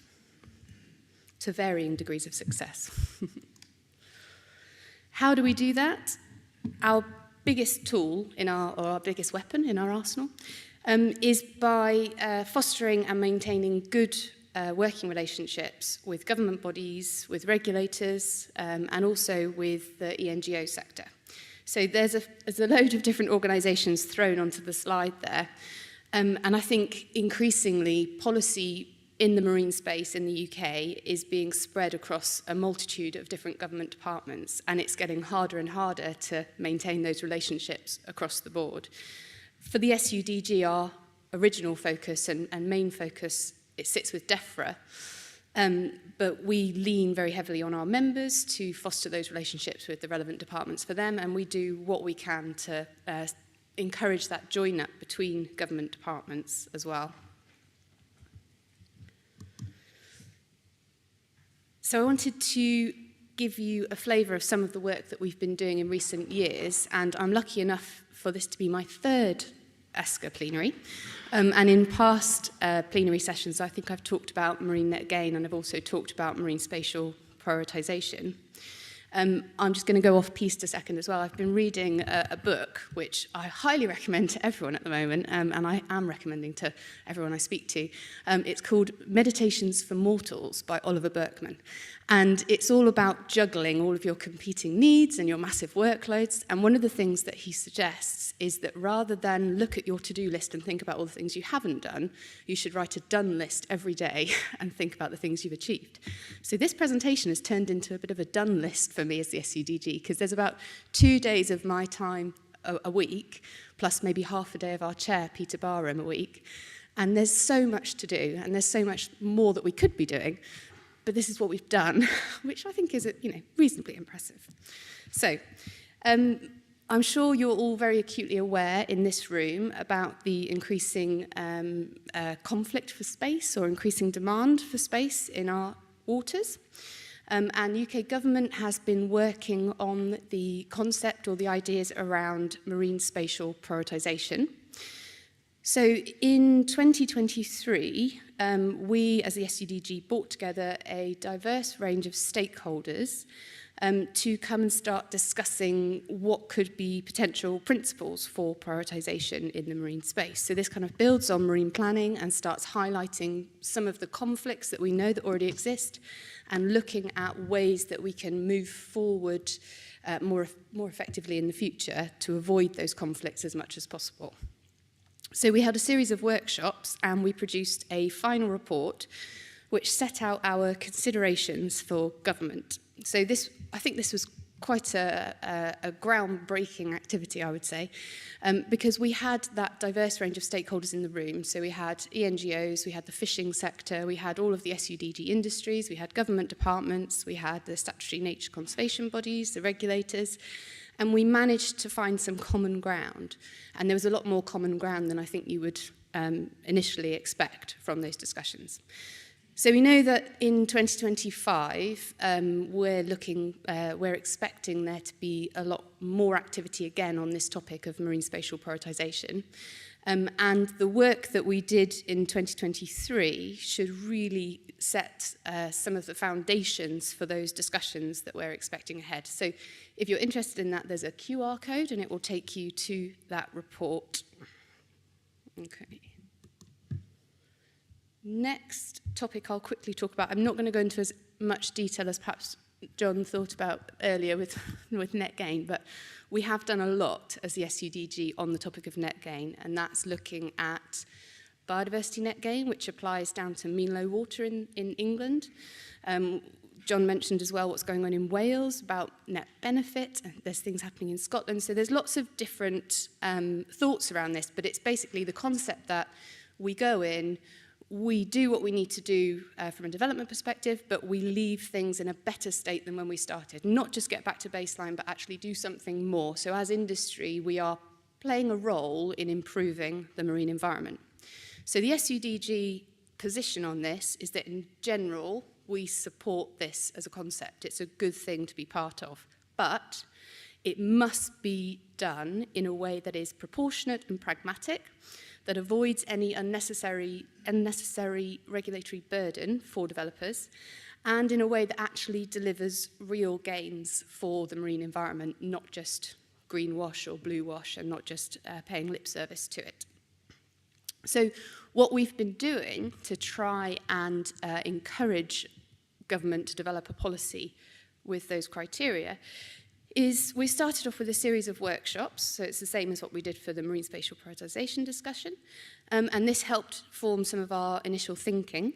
to varying degrees of success. How do we do that? Our biggest tool or our biggest weapon in our arsenal is by fostering and maintaining good working relationships with government bodies, with regulators, and also with the ENGO sector. So there's a load of different organisations thrown onto the slide there, and I think increasingly policy in the marine space in the UK is being spread across a multitude of different government departments, and it's getting harder and harder to maintain those relationships across the board. For the SUDG, our original focus and main focus, it sits with DEFRA, but we lean very heavily on our members to foster those relationships with the relevant departments for them, and we do what we can to encourage that join-up between government departments as well. So I wanted to give you a flavour of some of the work that we've been doing in recent years, and I'm lucky enough for this to be my third ESCA plenary. And in past plenary sessions, I think I've talked about marine net gain, and I've also talked about marine spatial prioritisation. I'm just going to go off piste a second as well. I've been reading a book which I highly recommend to everyone at the moment, and I am recommending to everyone I speak to. It's called Meditations for Mortals by Oliver Burkeman. And it's all about juggling all of your competing needs and your massive workloads. And one of the things that he suggests is that rather than look at your to-do list and think about all the things you haven't done, you should write a done list every day and think about the things you've achieved. So this presentation has turned into a bit of a done list for me as the SUDG, because there's about 2 days of my time a week, plus maybe half a day of our chair, Peter Barham, a week. And there's so much to do, and there's so much more that we could be doing. But this is what we've done, which I think is, reasonably impressive. So, I'm sure you're all very acutely aware in this room about the increasing conflict for space, or increasing demand for space in our waters. And UK government has been working on the concept or the ideas around marine spatial prioritisation. So in 2023, we as the SUDG brought together a diverse range of stakeholders to come and start discussing what could be potential principles for prioritisation in the marine space. So this kind of builds on marine planning and starts highlighting some of the conflicts that we know that already exist, and looking at ways that we can move forward more effectively in the future to avoid those conflicts as much as possible. So we had a series of workshops, and we produced a final report which set out our considerations for government. So I think this was quite a groundbreaking activity, I would say, because we had that diverse range of stakeholders in the room. So we had ENGOs, we had the fishing sector, we had all of the SUDG industries, we had government departments, we had the statutory nature conservation bodies, the regulators, and we managed to find some common ground. And there was a lot more common ground than I think you would initially expect from those discussions. So we know that in 2025, we're expecting there to be a lot more activity again on this topic of marine spatial prioritisation. And the work that we did in 2023 should really set some of the foundations for those discussions that we're expecting ahead. So if you're interested in that, there's a QR code, and it will take you to that report. Okay. Next topic I'll quickly talk about. I'm not going to go into as much detail as perhaps John thought about earlier with net gain, but we have done a lot as the SUDG on the topic of net gain, and that's looking at biodiversity net gain, which applies down to mean low water in England. John mentioned as well what's going on in Wales about net benefit. There's things happening in Scotland. So there's lots of different thoughts around this, but it's basically the concept that we go in, we do what we need to do from a development perspective, but we leave things in a better state than when we started. Not just get back to baseline, but actually do something more. So as industry, we are playing a role in improving the marine environment. So the SUDG position on this is that in general, we support this as a concept. It's a good thing to be part of, but it must be done in a way that is proportionate and pragmatic, that avoids any unnecessary regulatory burden for developers, and in a way that actually delivers real gains for the marine environment, not just greenwash or blue wash, and not just paying lip service to it. So what we've been doing to try and encourage government to develop a policy with those criteria is we started off with a series of workshops, so it's the same as what we did for the marine spatial prioritisation discussion, and this helped form some of our initial thinking.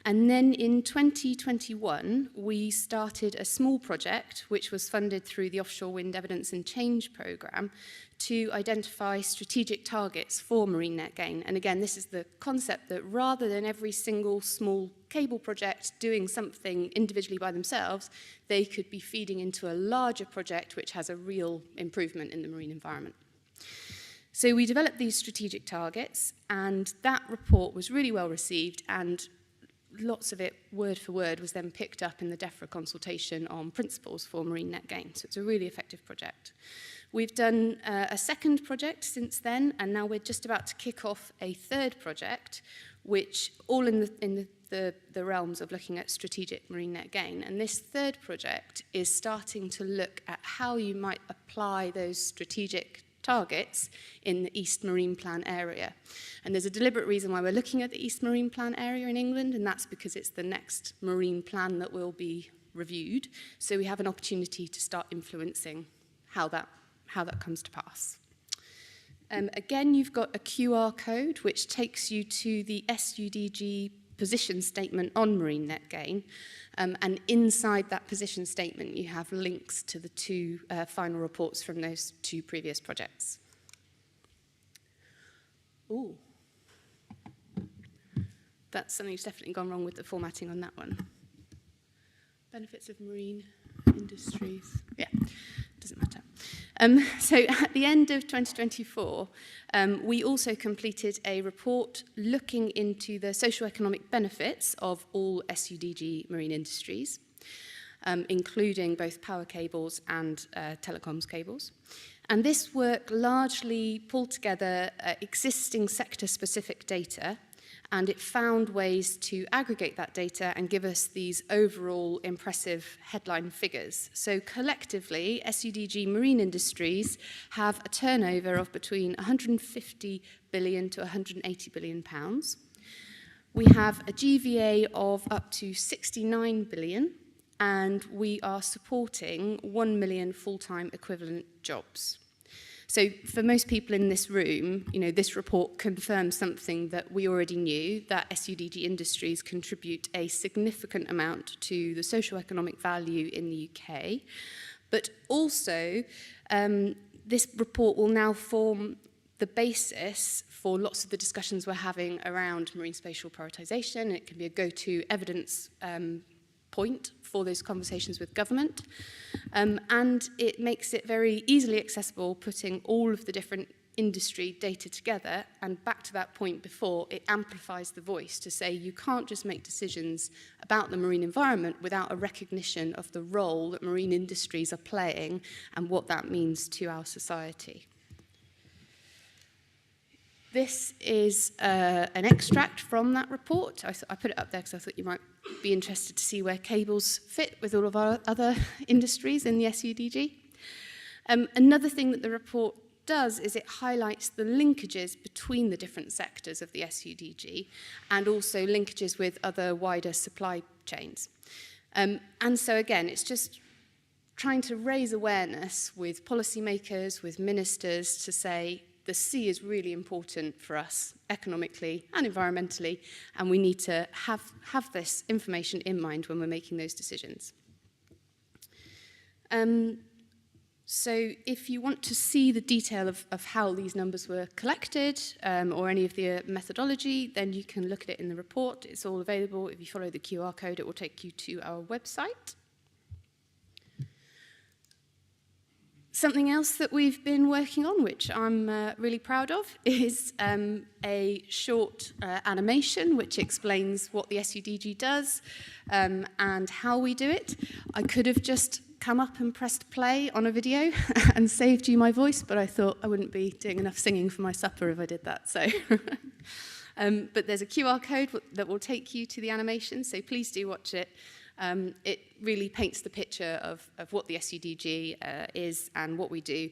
And then in 2021, we started a small project which was funded through the Offshore Wind Evidence and Change Programme to identify strategic targets for marine net gain. And again, this is the concept that rather than every single small cable project doing something individually by themselves, they could be feeding into a larger project which has a real improvement in the marine environment. So we developed these strategic targets, and that report was really well received, and lots of it, word for word, was then picked up in the DEFRA consultation on principles for marine net gain. So it's a really effective project. We've done a second project since then, and now we're just about to kick off a third project, which all in the realms of looking at strategic marine net gain. And this third project is starting to look at how you might apply those strategic targets in the East Marine Plan area. And there's a deliberate reason why we're looking at the East Marine Plan area in England, and that's because it's the next marine plan that will be reviewed. So we have an opportunity to start influencing how that comes to pass. Again, you've got a QR code which takes you to the SUDG position statement on marine net gain, and inside that position statement you have links to the two final reports from those two previous projects. Ooh. That's something's definitely gone wrong with the formatting on that one. Benefits of marine industries. Yeah, doesn't matter. So at the end of 2024, we also completed a report looking into the socio-economic benefits of all SUDG marine industries, including both power cables and telecoms cables. And this work largely pulled together existing sector-specific data, and it found ways to aggregate that data and give us these overall impressive headline figures. So collectively, SUDG marine industries have a turnover of between 150 billion to 180 billion pounds. We have a GVA of up to 69 billion, and we are supporting 1 million full-time equivalent jobs. So for most people in this room, you know, this report confirms something that we already knew, that SUDG industries contribute a significant amount to the socio-economic value in the UK. But also, this report will now form the basis for lots of the discussions we're having around marine spatial prioritisation. It can be a go-to evidence point for those conversations with government. And it makes it very easily accessible, putting all of the different industry data together. And back to that point before, it amplifies the voice to say you can't just make decisions about the marine environment without a recognition of the role that marine industries are playing and what that means to our society. This is an extract from that report. I put it up there because I thought you might be interested to see where cables fit with all of our other industries in the SUDG. Another thing that the report does is it highlights the linkages between the different sectors of the SUDG and also linkages with other wider supply chains. And so again, it's just trying to raise awareness with policymakers, with ministers to say, the sea is really important for us economically and environmentally, and we need to have this information in mind when we're making those decisions. So if you want to see the detail of how these numbers were collected or any of the methodology, then you can look at it in the report. It's all available. If you follow the QR code, it will take you to our website. Something else that we've been working on, which I'm really proud of, is a short animation which explains what the SUDG does and how we do it. I could have just come up and pressed play on a video and saved you my voice, but I thought I wouldn't be doing enough singing for my supper if I did that. So, but there's a QR code that will take you to the animation, so please do watch it. It really paints the picture of what the SUDG is and what we do.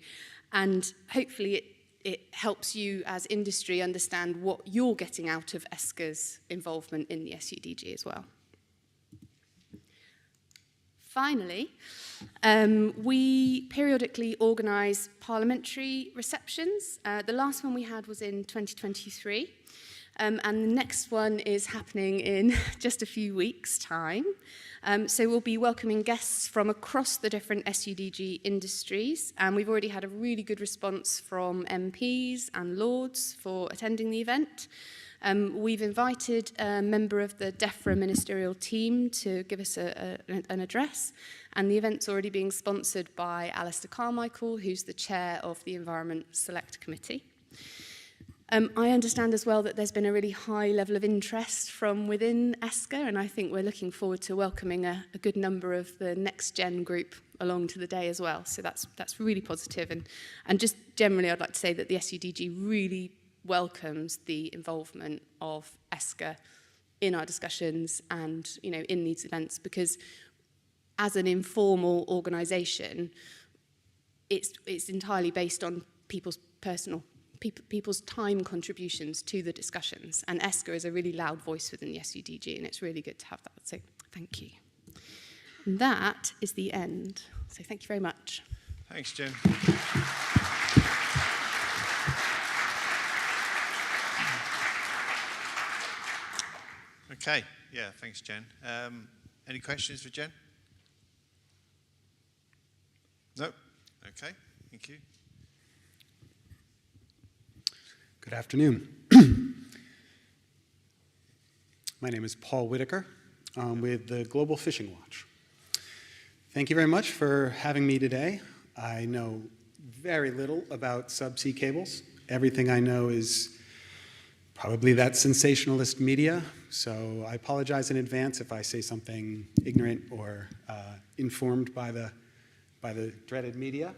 And hopefully it helps you as industry understand what you're getting out of ESCA's involvement in the SUDG as well. Finally, we periodically organise parliamentary receptions. The last one we had was in 2023. And the next one is happening in just a few weeks' time. So we'll be welcoming guests from across the different SUDG industries. And we've already had a really good response from MPs and Lords for attending the event. We've invited a member of the DEFRA ministerial team to give us an address. And the event's already being sponsored by Alistair Carmichael, who's the chair of the Environment Select Committee. I understand as well that there's been a really high level of interest from within ESCA, and I think we're looking forward to welcoming a good number of the next gen group along to the day as well. So that's really positive. And just generally, I'd like to say that the SUDG really welcomes the involvement of ESCA in our discussions and, you know, in these events, because as an informal organisation, it's entirely based on people's time contributions to the discussions, and ESCA is a really loud voice within the SUDG, and it's really good to have that. So thank you. And that is the end. So thank you very much. Thanks, Jen. Okay, yeah, thanks, Jen. Any questions for Jen? No? Okay, thank you. Good afternoon. My name is Paul Whitaker. I'm with the Global Fishing Watch. Thank you very much for having me today. I know very little about subsea cables. Everything I know is probably that sensationalist media, so I apologize in advance if I say something ignorant or informed by the dreaded media.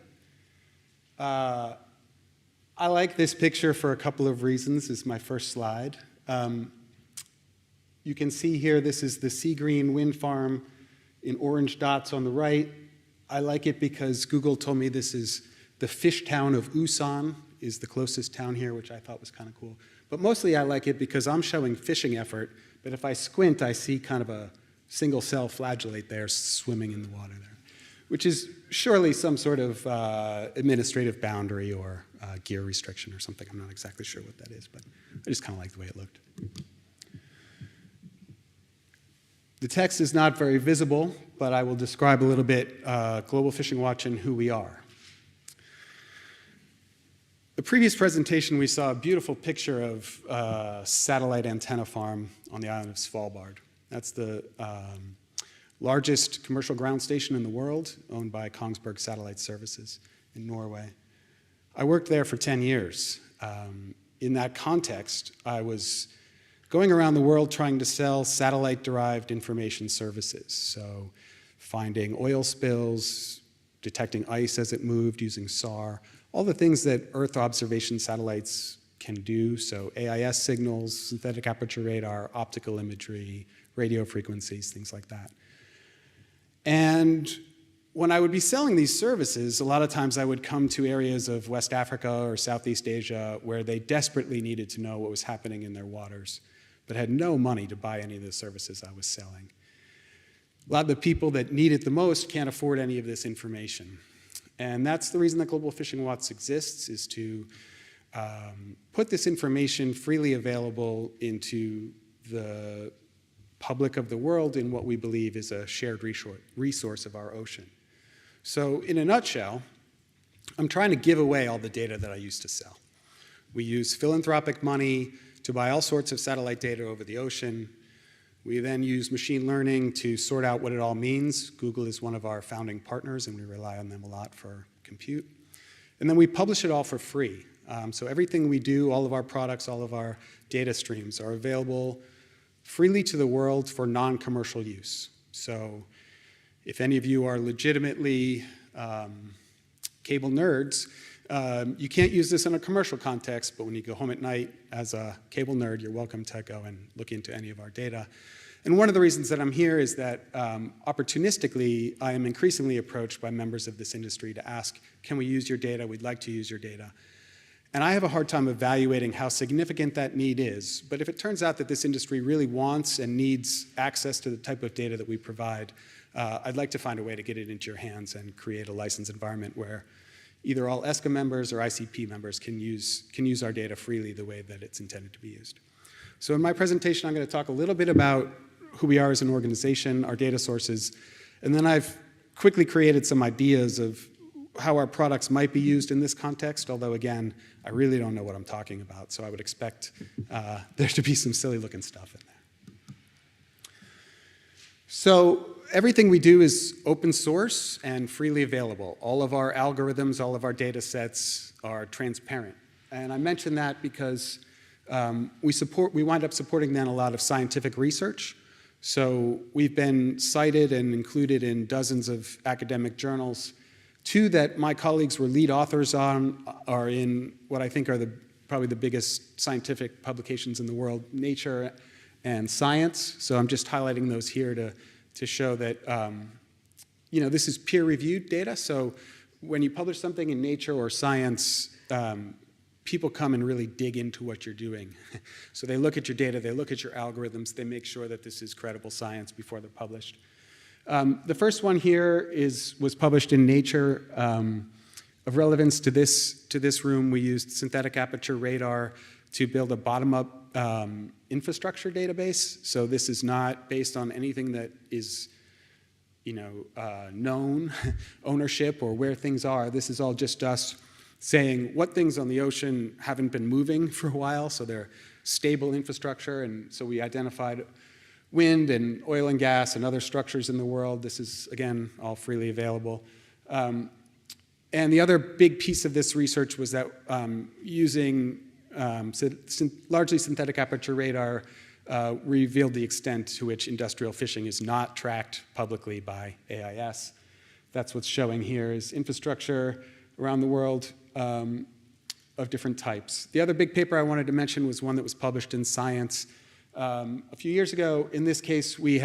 I like this picture for a couple of reasons. This is my first slide. You can see here, this is the Sea Green wind farm in orange dots on the right. I like it because Google told me this is the fish town of Usan, is the closest town here, which I thought was kind of cool. But mostly I like it because I'm showing fishing effort, but if I squint, I see kind of a single cell flagellate there swimming in the water there, which is surely some sort of administrative boundary or gear restriction or something. I'm not exactly sure what that is, but I just kind of like the way it looked. The text is not very visible, but I will describe a little bit Global Fishing Watch and who we are. The previous presentation, we saw a beautiful picture of a satellite antenna farm on the island of Svalbard. That's the largest commercial ground station in the world, owned by Kongsberg Satellite Services in Norway. I worked there for 10 years. In that context, I was going around the world trying to sell satellite-derived information services. So finding oil spills, detecting ice as it moved using SAR, all the things that Earth observation satellites can do. So AIS signals, synthetic aperture radar, optical imagery, radio frequencies, things like that. And when I would be selling these services, a lot of times I would come to areas of West Africa or Southeast Asia where they desperately needed to know what was happening in their waters, but had no money to buy any of the services I was selling. A lot of the people that need it the most can't afford any of this information. And that's the reason that Global Fishing Watch exists, is to put this information freely available into the public of the world in what we believe is a shared resource of our ocean. So in a nutshell, I'm trying to give away all the data that I used to sell. We use philanthropic money to buy all sorts of satellite data over the ocean. We then use machine learning to sort out what it all means. Google is one of our founding partners, and we rely on them a lot for compute. And then we publish it all for free. So everything we do, all of our products, all of our data streams are available freely to the world for non-commercial use. So if any of you are legitimately cable nerds, you can't use this in a commercial context, but when you go home at night as a cable nerd, you're welcome to go and look into any of our data. And one of the reasons that I'm here is that opportunistically, I am increasingly approached by members of this industry to ask, can we use your data? We'd like to use your data. And I have a hard time evaluating how significant that need is. But if it turns out that this industry really wants and needs access to the type of data that we provide, I'd like to find a way to get it into your hands and create a licensed environment where either all ESCA members or ICP members can use our data freely the way that it's intended to be used. So in my presentation, I'm going to talk a little bit about who we are as an organization, our data sources, and then I've quickly created some ideas of how our products might be used in this context, although again, I really don't know what I'm talking about, so I would expect there to be some silly looking stuff in there. So everything we do is open source and freely available. All of our algorithms, all of our data sets are transparent. And I mention that because we wind up supporting then a lot of scientific research. So we've been cited and included in dozens of academic journals. Two that my colleagues were lead authors on are in what I think are probably the biggest scientific publications in the world, Nature and Science. So I'm just highlighting those here to show that this is peer-reviewed data. So when you publish something in Nature or Science, people come and really dig into what you're doing. So they look at your data, they look at your algorithms, they make sure that this is credible science before they're published. The first one here was published in Nature. Of relevance to this room, we used synthetic aperture radar to build a bottom-up infrastructure database. So this is not based on anything that is known ownership or where things are. This is all just us saying what things on the ocean haven't been moving for a while, so they're stable infrastructure. And so we identified wind and oil and gas and other structures in the world. This is, again, all freely available. And the other big piece of this research was that using largely synthetic aperture radar revealed the extent to which industrial fishing is not tracked publicly by AIS. That's what's showing here is infrastructure around the world of different types. The other big paper I wanted to mention was one that was published in Science a few years ago. In this case, we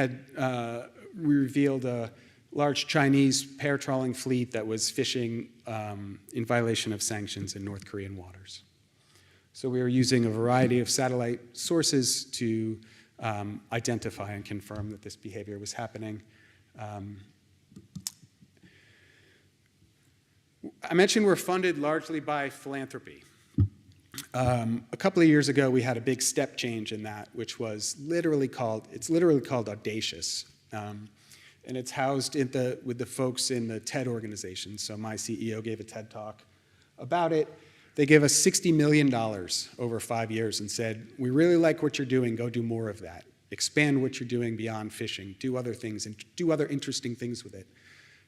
revealed a large Chinese pair trawling fleet that was fishing in violation of sanctions in North Korean waters. So we were using a variety of satellite sources to identify and confirm that this behavior was happening. I mentioned we're funded largely by philanthropy. A couple of years ago, we had a big step change in that, which was literally called Audacious. And it's housed with the folks in the TED organization. So my CEO gave a TED talk about it. They gave us $60 million over 5 years and said, we really like what you're doing, go do more of that. Expand what you're doing beyond fishing, do other things, and do other interesting things with it.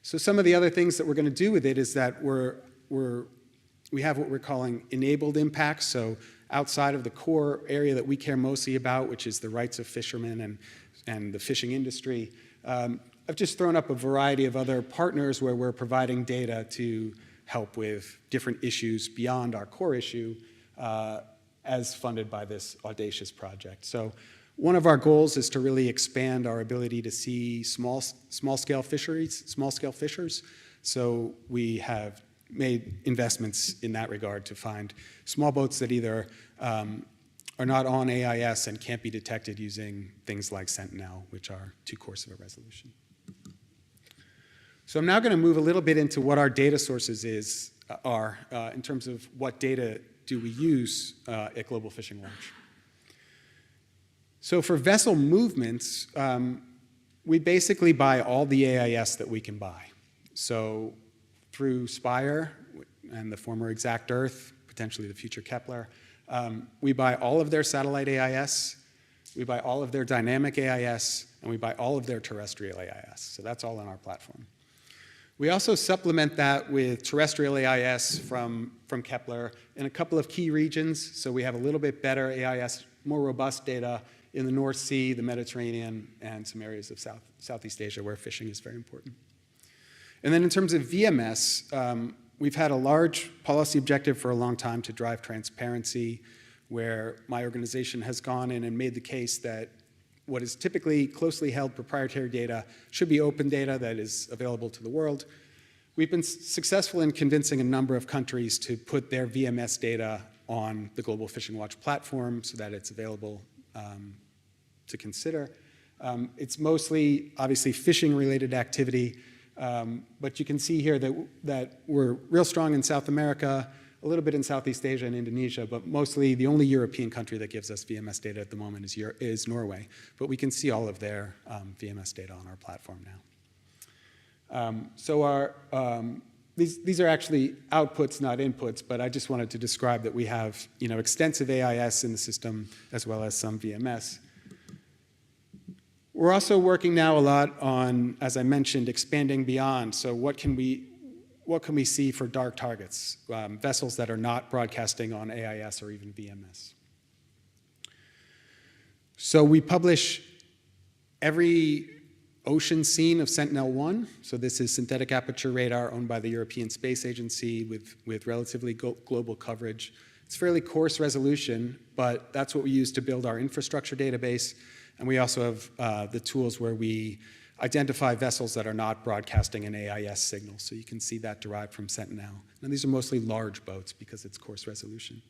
So some of the other things that we're going to do with it is that we have what we're calling enabled impacts. So outside of the core area that we care mostly about, which is the rights of fishermen and the fishing industry, I've just thrown up a variety of other partners where we're providing data to help with different issues beyond our core issue as funded by this Audacious project. So one of our goals is to really expand our ability to see small-scale fishers. So we have made investments in that regard to find small boats that either are not on AIS and can't be detected using things like Sentinel, which are too coarse of a resolution. So I'm now going to move a little bit into what our data sources are in terms of what data do we use at Global Fishing Watch. So for vessel movements, we basically buy all the AIS that we can buy. So through Spire and the former Exact Earth, potentially the future Kepler, we buy all of their satellite AIS, we buy all of their dynamic AIS, and we buy all of their terrestrial AIS. So that's all on our platform. We also supplement that with terrestrial AIS from Kepler in a couple of key regions. So we have a little bit better AIS, more robust data in the North Sea, the Mediterranean, and some areas of Southeast Asia where fishing is very important. And then in terms of VMS, we've had a large policy objective for a long time to drive transparency, where my organization has gone in and made the case that what is typically closely held proprietary data should be open data that is available to the world. We've been successful in convincing a number of countries to put their VMS data on the Global Fishing Watch platform so that it's available to consider. It's mostly, obviously, fishing-related activity, but you can see here that we're real strong in South America, a little bit in Southeast Asia and Indonesia, but mostly the only European country that gives us VMS data at the moment is Norway. But we can see all of their VMS data on our platform now. These are actually outputs, not inputs, but I just wanted to describe that we have extensive AIS in the system as well as some VMS. We're also working now a lot on, as I mentioned, expanding beyond. So what can we what can we see for dark targets, vessels that are not broadcasting on AIS or even VMS. So we publish every ocean scene of Sentinel-1. So this is synthetic aperture radar owned by the European Space Agency with relatively global coverage. It's fairly coarse resolution, but that's what we use to build our infrastructure database. And we also have the tools where we identify vessels that are not broadcasting an AIS signal. So you can see that derived from Sentinel. And these are mostly large boats because it's coarse resolution.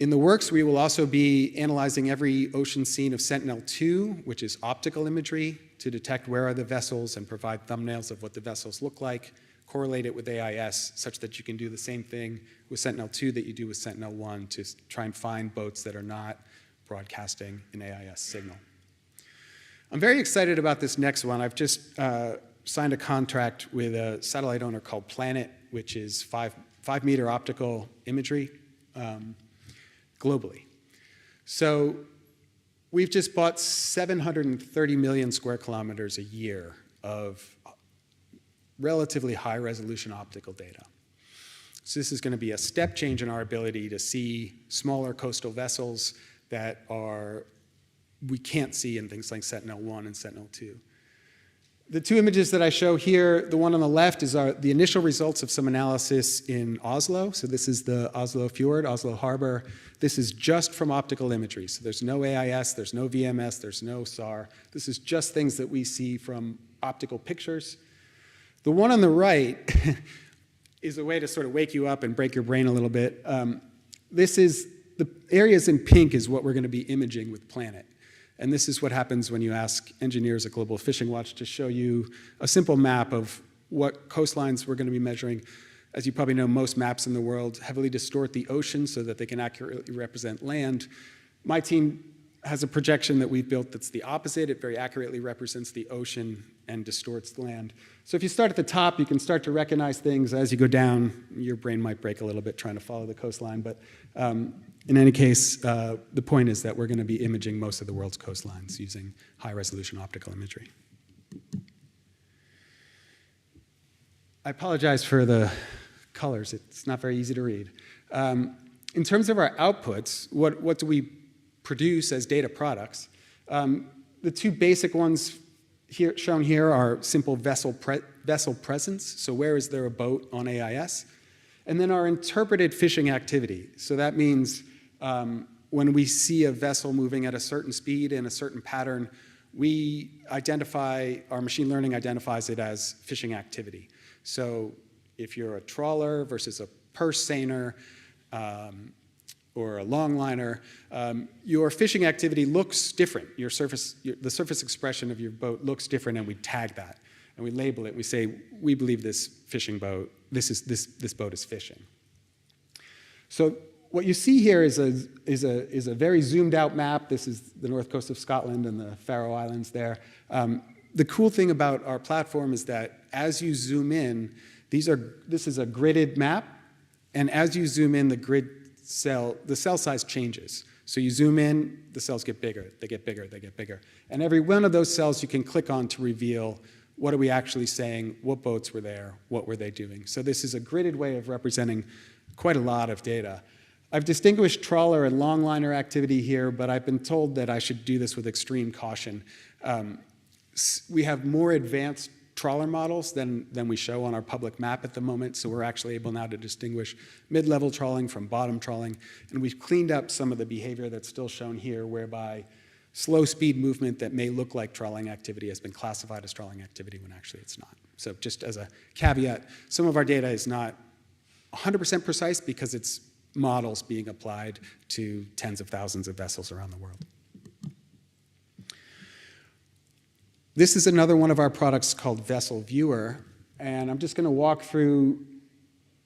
In the works, we will also be analyzing every ocean scene of Sentinel-2, which is optical imagery, to detect where are the vessels and provide thumbnails of what the vessels look like, correlate it with AIS such that you can do the same thing with Sentinel-2 that you do with Sentinel-1 to try and find boats that are not broadcasting an AIS signal. I'm very excited about this next one. I've just signed a contract with a satellite owner called Planet, which is 5-meter optical imagery globally. So we've just bought 730 million square kilometers a year of relatively high resolution optical data. So this is going to be a step change in our ability to see smaller coastal vessels that we can't see in things like Sentinel-1 and Sentinel-2. The two images that I show here, the one on the left is the initial results of some analysis in Oslo. So this is the Oslo Fjord, Oslo Harbor. This is just from optical imagery. So there's no AIS, there's no VMS, there's no SAR. This is just things that we see from optical pictures. The one on the right is a way to sort of wake you up and break your brain a little bit. The areas in pink is what we're going to be imaging with Planet. And this is what happens when you ask engineers at Global Fishing Watch to show you a simple map of what coastlines we're going to be measuring. As you probably know, most maps in the world heavily distort the ocean so that they can accurately represent land. My team has a projection that we've built that's the opposite. It very accurately represents the ocean and distorts the land. So if you start at the top, you can start to recognize things. As you go down, your brain might break a little bit trying to follow the coastline. But in any case, the point is that we're going to be imaging most of the world's coastlines using high-resolution optical imagery. I apologize for the colors. It's not very easy to read. In terms of our outputs, what do we produce as data products? The two basic ones shown here are simple vessel presence. So where is there a boat on AIS? And then our interpreted fishing activity. So that means when we see a vessel moving at a certain speed in a certain pattern, our machine learning identifies it as fishing activity. So if you're a trawler versus a purse seiner or a longliner, your fishing activity looks different. The surface expression of your boat looks different, and we tag that. And we label it. We say, we believe this fishing boat, this boat is fishing. So what you see here is a very zoomed out map. This is the north coast of Scotland and the Faroe Islands there. The cool thing about our platform is that as you zoom in, this is a gridded map, and as you zoom in, the cell size changes. So you zoom in, the cells get bigger, they get bigger, they get bigger. And every one of those cells you can click on to reveal what are we actually saying, what boats were there, what were they doing. So this is a gridded way of representing quite a lot of data. I've distinguished trawler and longliner activity here, but I've been told that I should do this with extreme caution. We have more advanced trawler models than we show on our public map at the moment, so we're actually able now to distinguish mid-level trawling from bottom trawling, and we've cleaned up some of the behavior that's still shown here, whereby slow speed movement that may look like trawling activity has been classified as trawling activity when actually it's not. So just as a caveat, some of our data is not 100% precise because it's models being applied to tens of thousands of vessels around the world. This is another one of our products called Vessel Viewer, and I'm just going to walk through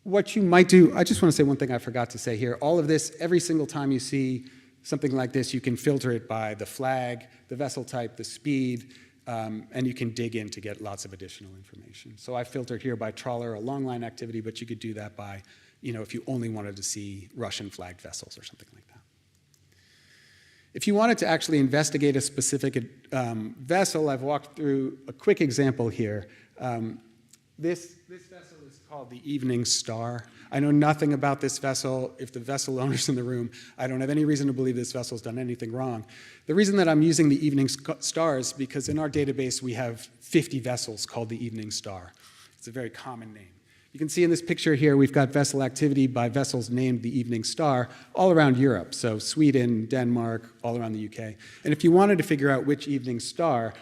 what you might do. I just want to say one thing I forgot to say here. All of this, every single time you see something like this, you can filter it by the flag, the vessel type, the speed, and you can dig in to get lots of additional information. So I filtered here by trawler or longline activity, but you could do that by, if you only wanted to see Russian flagged vessels or something like that. If you wanted to actually investigate a specific vessel, I've walked through a quick example here. This vessel is called the Evening Star. I know nothing about this vessel. If the vessel owner's in the room, I don't have any reason to believe this vessel's done anything wrong. The reason that I'm using the Evening Star is because in our database we have 50 vessels called the Evening Star. It's a very common name. You can see in this picture here we've got vessel activity by vessels named the Evening Star all around Europe, so Sweden, Denmark, all around the UK. And if you wanted to figure out which Evening Star,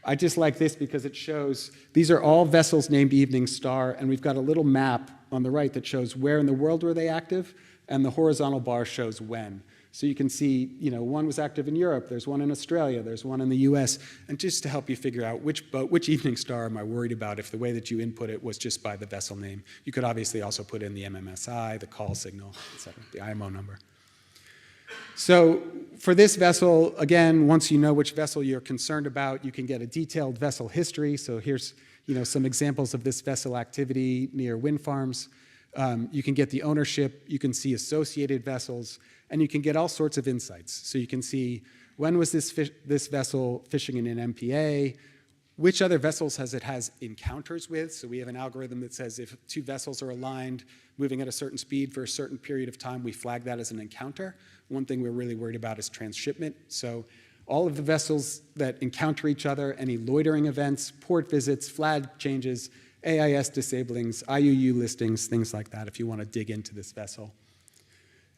I just like this because it shows these are all vessels named Evening Star, and we've got a little map on the right that shows where in the world were they active, and the horizontal bar shows when. So you can see, one was active in Europe, there's one in Australia, there's one in the US, and just to help you figure out which Evening Star am I worried about if the way that you input it was just by the vessel name. You could obviously also put in the MMSI, the call signal, etc., the IMO number. So for this vessel, again, once you know which vessel you're concerned about, you can get a detailed vessel history. So here's some examples of this vessel activity near wind farms. You can get the ownership, you can see associated vessels, and you can get all sorts of insights. So you can see when was this vessel fishing in an MPA, which other vessels has encounters with. So we have an algorithm that says if two vessels are aligned, moving at a certain speed for a certain period of time, we flag that as an encounter. One thing we're really worried about is transshipment. So all of the vessels that encounter each other, any loitering events, port visits, flag changes, AIS disablings, IUU listings, things like that, if you want to dig into this vessel.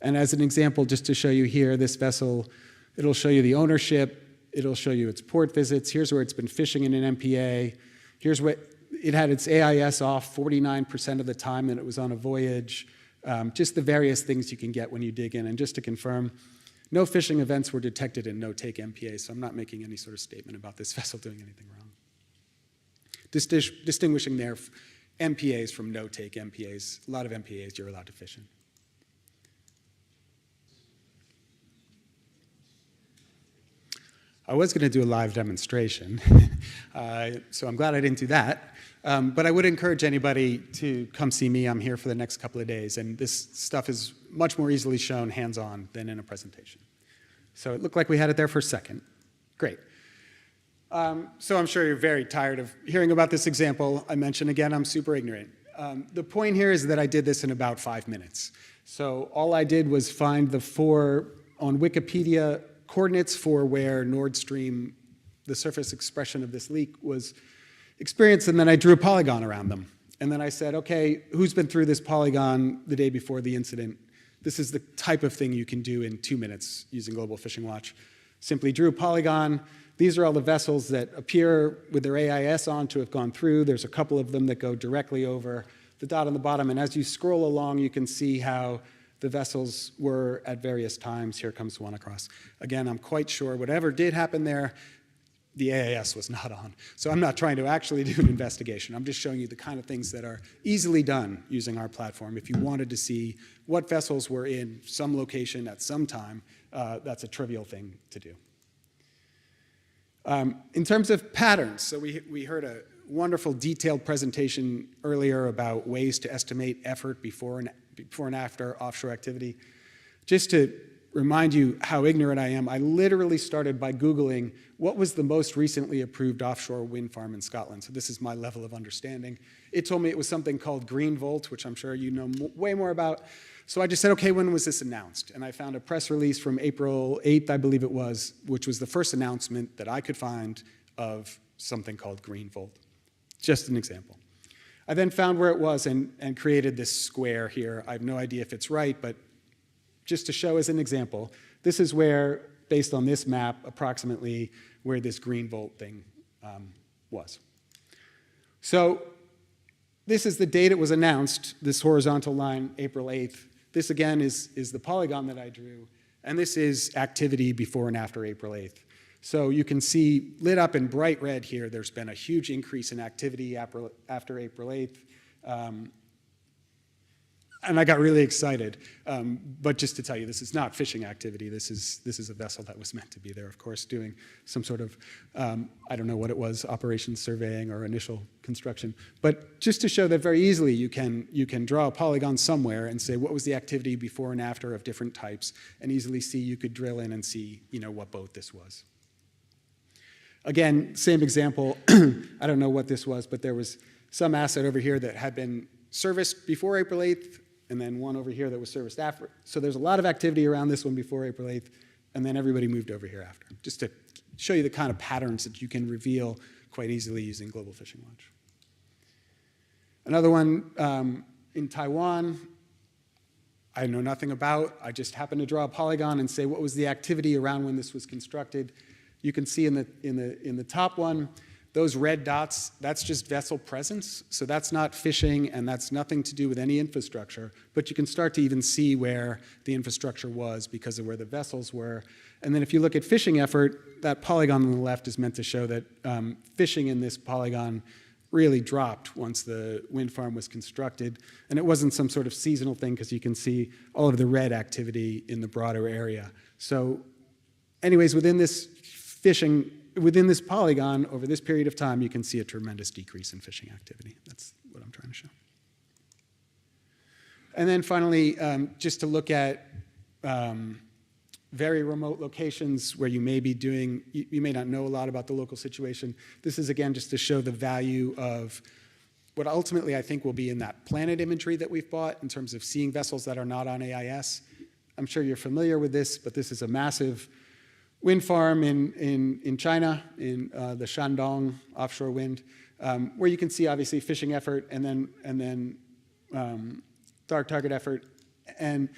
And as an example, just to show you here, this vessel, it'll show you the ownership, it'll show you its port visits. Here's where it's been fishing in an MPA. Here's what it had its AIS off 49% of the time that it was on a voyage. Just the various things you can get when you dig in. And just to confirm, no fishing events were detected in no-take MPA, so I'm not making any sort of statement about this vessel doing anything wrong. Distinguishing their MPAs from no-take MPAs. A lot of MPAs you're allowed to fish in. I was going to do a live demonstration, so I'm glad I didn't do that. But I would encourage anybody to come see me. I'm here for the next couple of days, and this stuff is much more easily shown hands-on than in a presentation. So it looked like we had it there for a second. Great. So I'm sure you're very tired of hearing about this example. I mentioned again, I'm super ignorant. The point here is that I did this in about 5 minutes. So all I did was find the 4 on Wikipedia coordinates for where Nord Stream, the surface expression of this leak, was experienced, and then I drew a polygon around them. And then I said, okay, who's been through this polygon the day before the incident? This is the type of thing you can do in 2 minutes using Global Fishing Watch. Simply drew a polygon. These are all the vessels that appear with their AIS on to have gone through. There's a couple of them that go directly over the dot on the bottom, and as you scroll along, you can see how the vessels were at various times. Here comes one across. Again, I'm quite sure whatever did happen there, the AIS was not on. So I'm not trying to actually do an investigation. I'm just showing you the kind of things that are easily done using our platform. If you wanted to see what vessels were in some location at some time, that's a trivial thing to do. In terms of patterns, so we heard a wonderful detailed presentation earlier about ways to estimate effort before and after offshore activity. Just to remind you how ignorant I am, I literally started by Googling what was the most recently approved offshore wind farm in Scotland. So this is my level of understanding. It told me it was something called Greenvolt, which I'm sure you know way more about. So I just said, okay, when was this announced? And I found a press release from April 8th, I believe it was, which was the first announcement that I could find of something called Greenvolt. Just an example. I then found where it was and created this square here. I have no idea if it's right, but just to show as an example, this is where, based on this map, approximately where this Greenvolt thing was. So this is the date it was announced, this horizontal line, April 8th. This, again, is the polygon that I drew, and this is activity before and after April 8th. So you can see lit up in bright red here, there's been a huge increase in activity after April 8th. And I got really excited. But just to tell you, this is not fishing activity. This is a vessel that was meant to be there, of course, doing some sort of, I don't know what it was, operations surveying or initial construction. But just to show that very easily, you can draw a polygon somewhere and say, what was the activity before and after of different types, and easily see, you could drill in and see, what boat this was. Again, same example. I don't know what this was, but there was some asset over here that had been serviced before April 8th, and then one over here that was serviced after. So there's a lot of activity around this one before April 8th, and then everybody moved over here after, just to show you the kind of patterns that you can reveal quite easily using Global Fishing Watch. Another one in Taiwan, I know nothing about. I just happened to draw a polygon and say what was the activity around when this was constructed. You can see in the top one, those red dots, that's just vessel presence. So that's not fishing, and that's nothing to do with any infrastructure. But you can start to even see where the infrastructure was because of where the vessels were. And then if you look at fishing effort, that polygon on the left is meant to show that fishing in this polygon really dropped once the wind farm was constructed. And it wasn't some sort of seasonal thing, because you can see all of the red activity in the broader area. So anyways, within this polygon, over this period of time, you can see a tremendous decrease in fishing activity. That's what I'm trying to show. And then finally, just to look at very remote locations where you may be doing, you may not know a lot about the local situation. This is, again, just to show the value of what ultimately I think will be in that planet imagery that we've bought in terms of seeing vessels that are not on AIS. I'm sure you're familiar with this, but this is a massive wind farm in China, in the Shandong offshore wind, where you can see obviously fishing effort and then dark target effort. And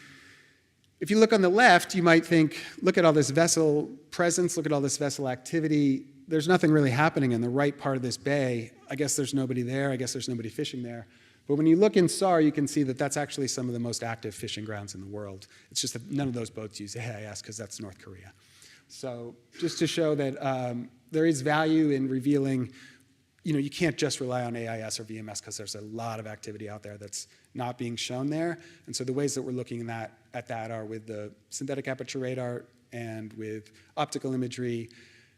if you look on the left, you might think, look at all this vessel presence, look at all this vessel activity. There's nothing really happening in the right part of this bay. I guess there's nobody there. I guess there's nobody fishing there. But when you look in SAR, you can see that that's actually some of the most active fishing grounds in the world. It's just that none of those boats use AIS because that's North Korea. So just to show that there is value in revealing, you can't just rely on AIS or VMS because there's a lot of activity out there that's not being shown there. And so the ways that we're looking at that are with the synthetic aperture radar and with optical imagery.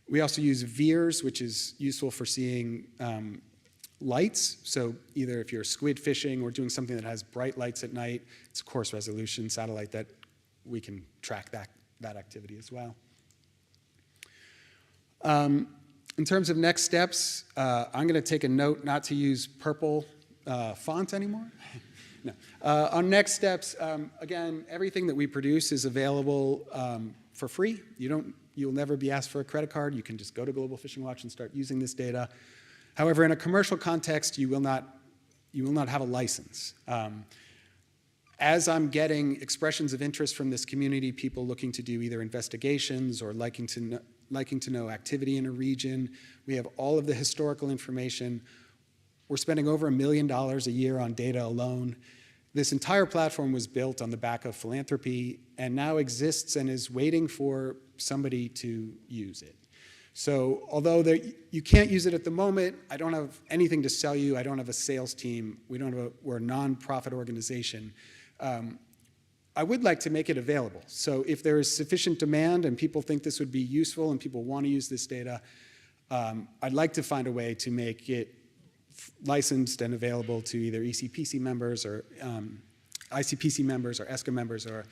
We also use VEERS, which is useful for seeing lights. So either if you're squid fishing or doing something that has bright lights at night, it's a coarse resolution satellite that we can track that activity as well. In terms of next steps, I'm going to take a note not to use purple font anymore. No. On next steps, again, everything that we produce is available for free. You'll never be asked for a credit card. You can just go to Global Fishing Watch and start using this data. However, in a commercial context, you will not have a license. As I'm getting expressions of interest from this community, people looking to do either investigations or liking to know activity in a region, we have all of the historical information. We're spending over $1 million a year on data alone. This entire platform was built on the back of philanthropy and now exists and is waiting for somebody to use it. So although you can't use it at the moment, I don't have anything to sell you. I don't have a sales team. We're a nonprofit organization. I would like to make it available. So if there is sufficient demand and people think this would be useful and people want to use this data, I'd like to find a way to make it licensed and available to either ECPC members or ICPC members or ESCA members or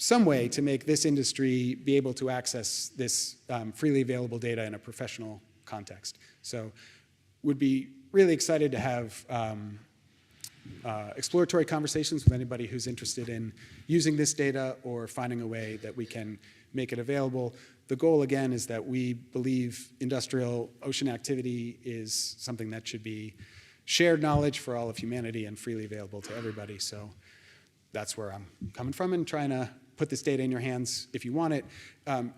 some way to make this industry be able to access this freely available data in a professional context. So would be really excited to have exploratory conversations with anybody who's interested in using this data or finding a way that we can make it available. The goal, again, is that we believe industrial ocean activity is something that should be shared knowledge for all of humanity and freely available to everybody. So that's where I'm coming from and trying to put this data in your hands if you want it.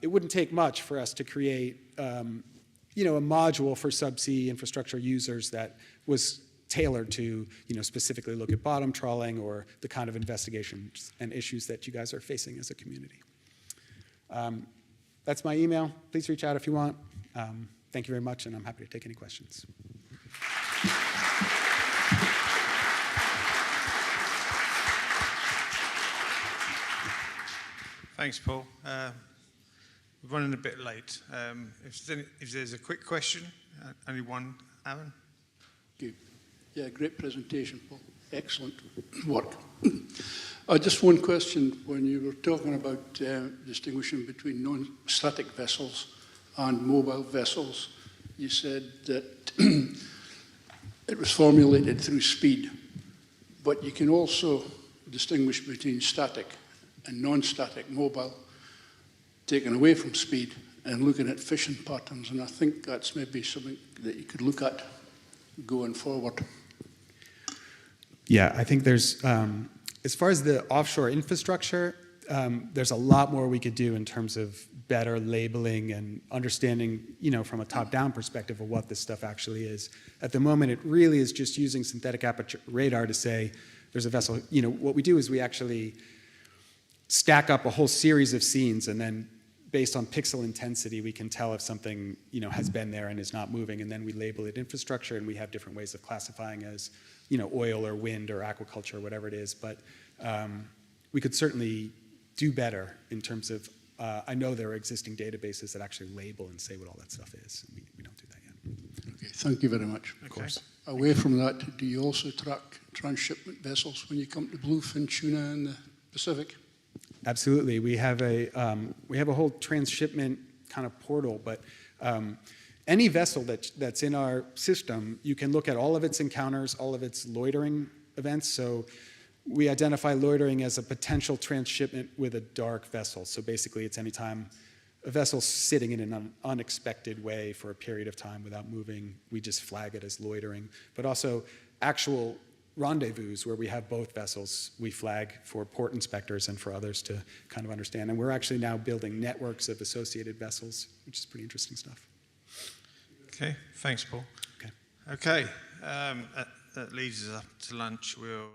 It wouldn't take much for us to create a module for subsea infrastructure users that was tailored to specifically look at bottom trawling or the kind of investigations and issues that you guys are facing as a community. That's my email. Please reach out if you want. Thank you very much, and I'm happy to take any questions. Thanks, Paul. We're running a bit late. If there's a quick question, only one, Aaron? Thank you. Yeah, great presentation, Paul. Excellent work. Just one question. When you were talking about distinguishing between non-static vessels and mobile vessels, you said that it was formulated through speed, but you can also distinguish between static and non-static mobile, taken away from speed, and looking at fishing patterns, and I think that's maybe something that you could look at going forward. Yeah, I think there's, as far as the offshore infrastructure, there's a lot more we could do in terms of better labeling and understanding, you know, from a top-down perspective of what this stuff actually is. At the moment, it really is just using synthetic aperture radar to say there's a vessel. You know, what we do is we actually stack up a whole series of scenes, and then based on pixel intensity, we can tell if something, you know, has been there and is not moving, and then we label it infrastructure, and we have different ways of classifying as, you know, oil or wind or aquaculture or whatever it is. But we could certainly do better in terms of, I know there are existing databases that actually label and say what all that stuff is. We don't do that yet. Okay, thank you very much. Of course. Away from that, do you also track transshipment vessels when you come to bluefin tuna in the Pacific? Absolutely. We have a whole transshipment kind of portal, but any vessel that's in our system, you can look at all of its encounters, all of its loitering events. So we identify loitering as a potential transshipment with a dark vessel. So basically, it's any time a vessel's sitting in an unexpected way for a period of time without moving, we just flag it as loitering. But also actual rendezvous where we have both vessels, we flag for port inspectors and for others to kind of understand. And we're actually now building networks of associated vessels, which is pretty interesting stuff. Okay, thanks, Paul. Okay. Okay, that leads us up to lunch. We'll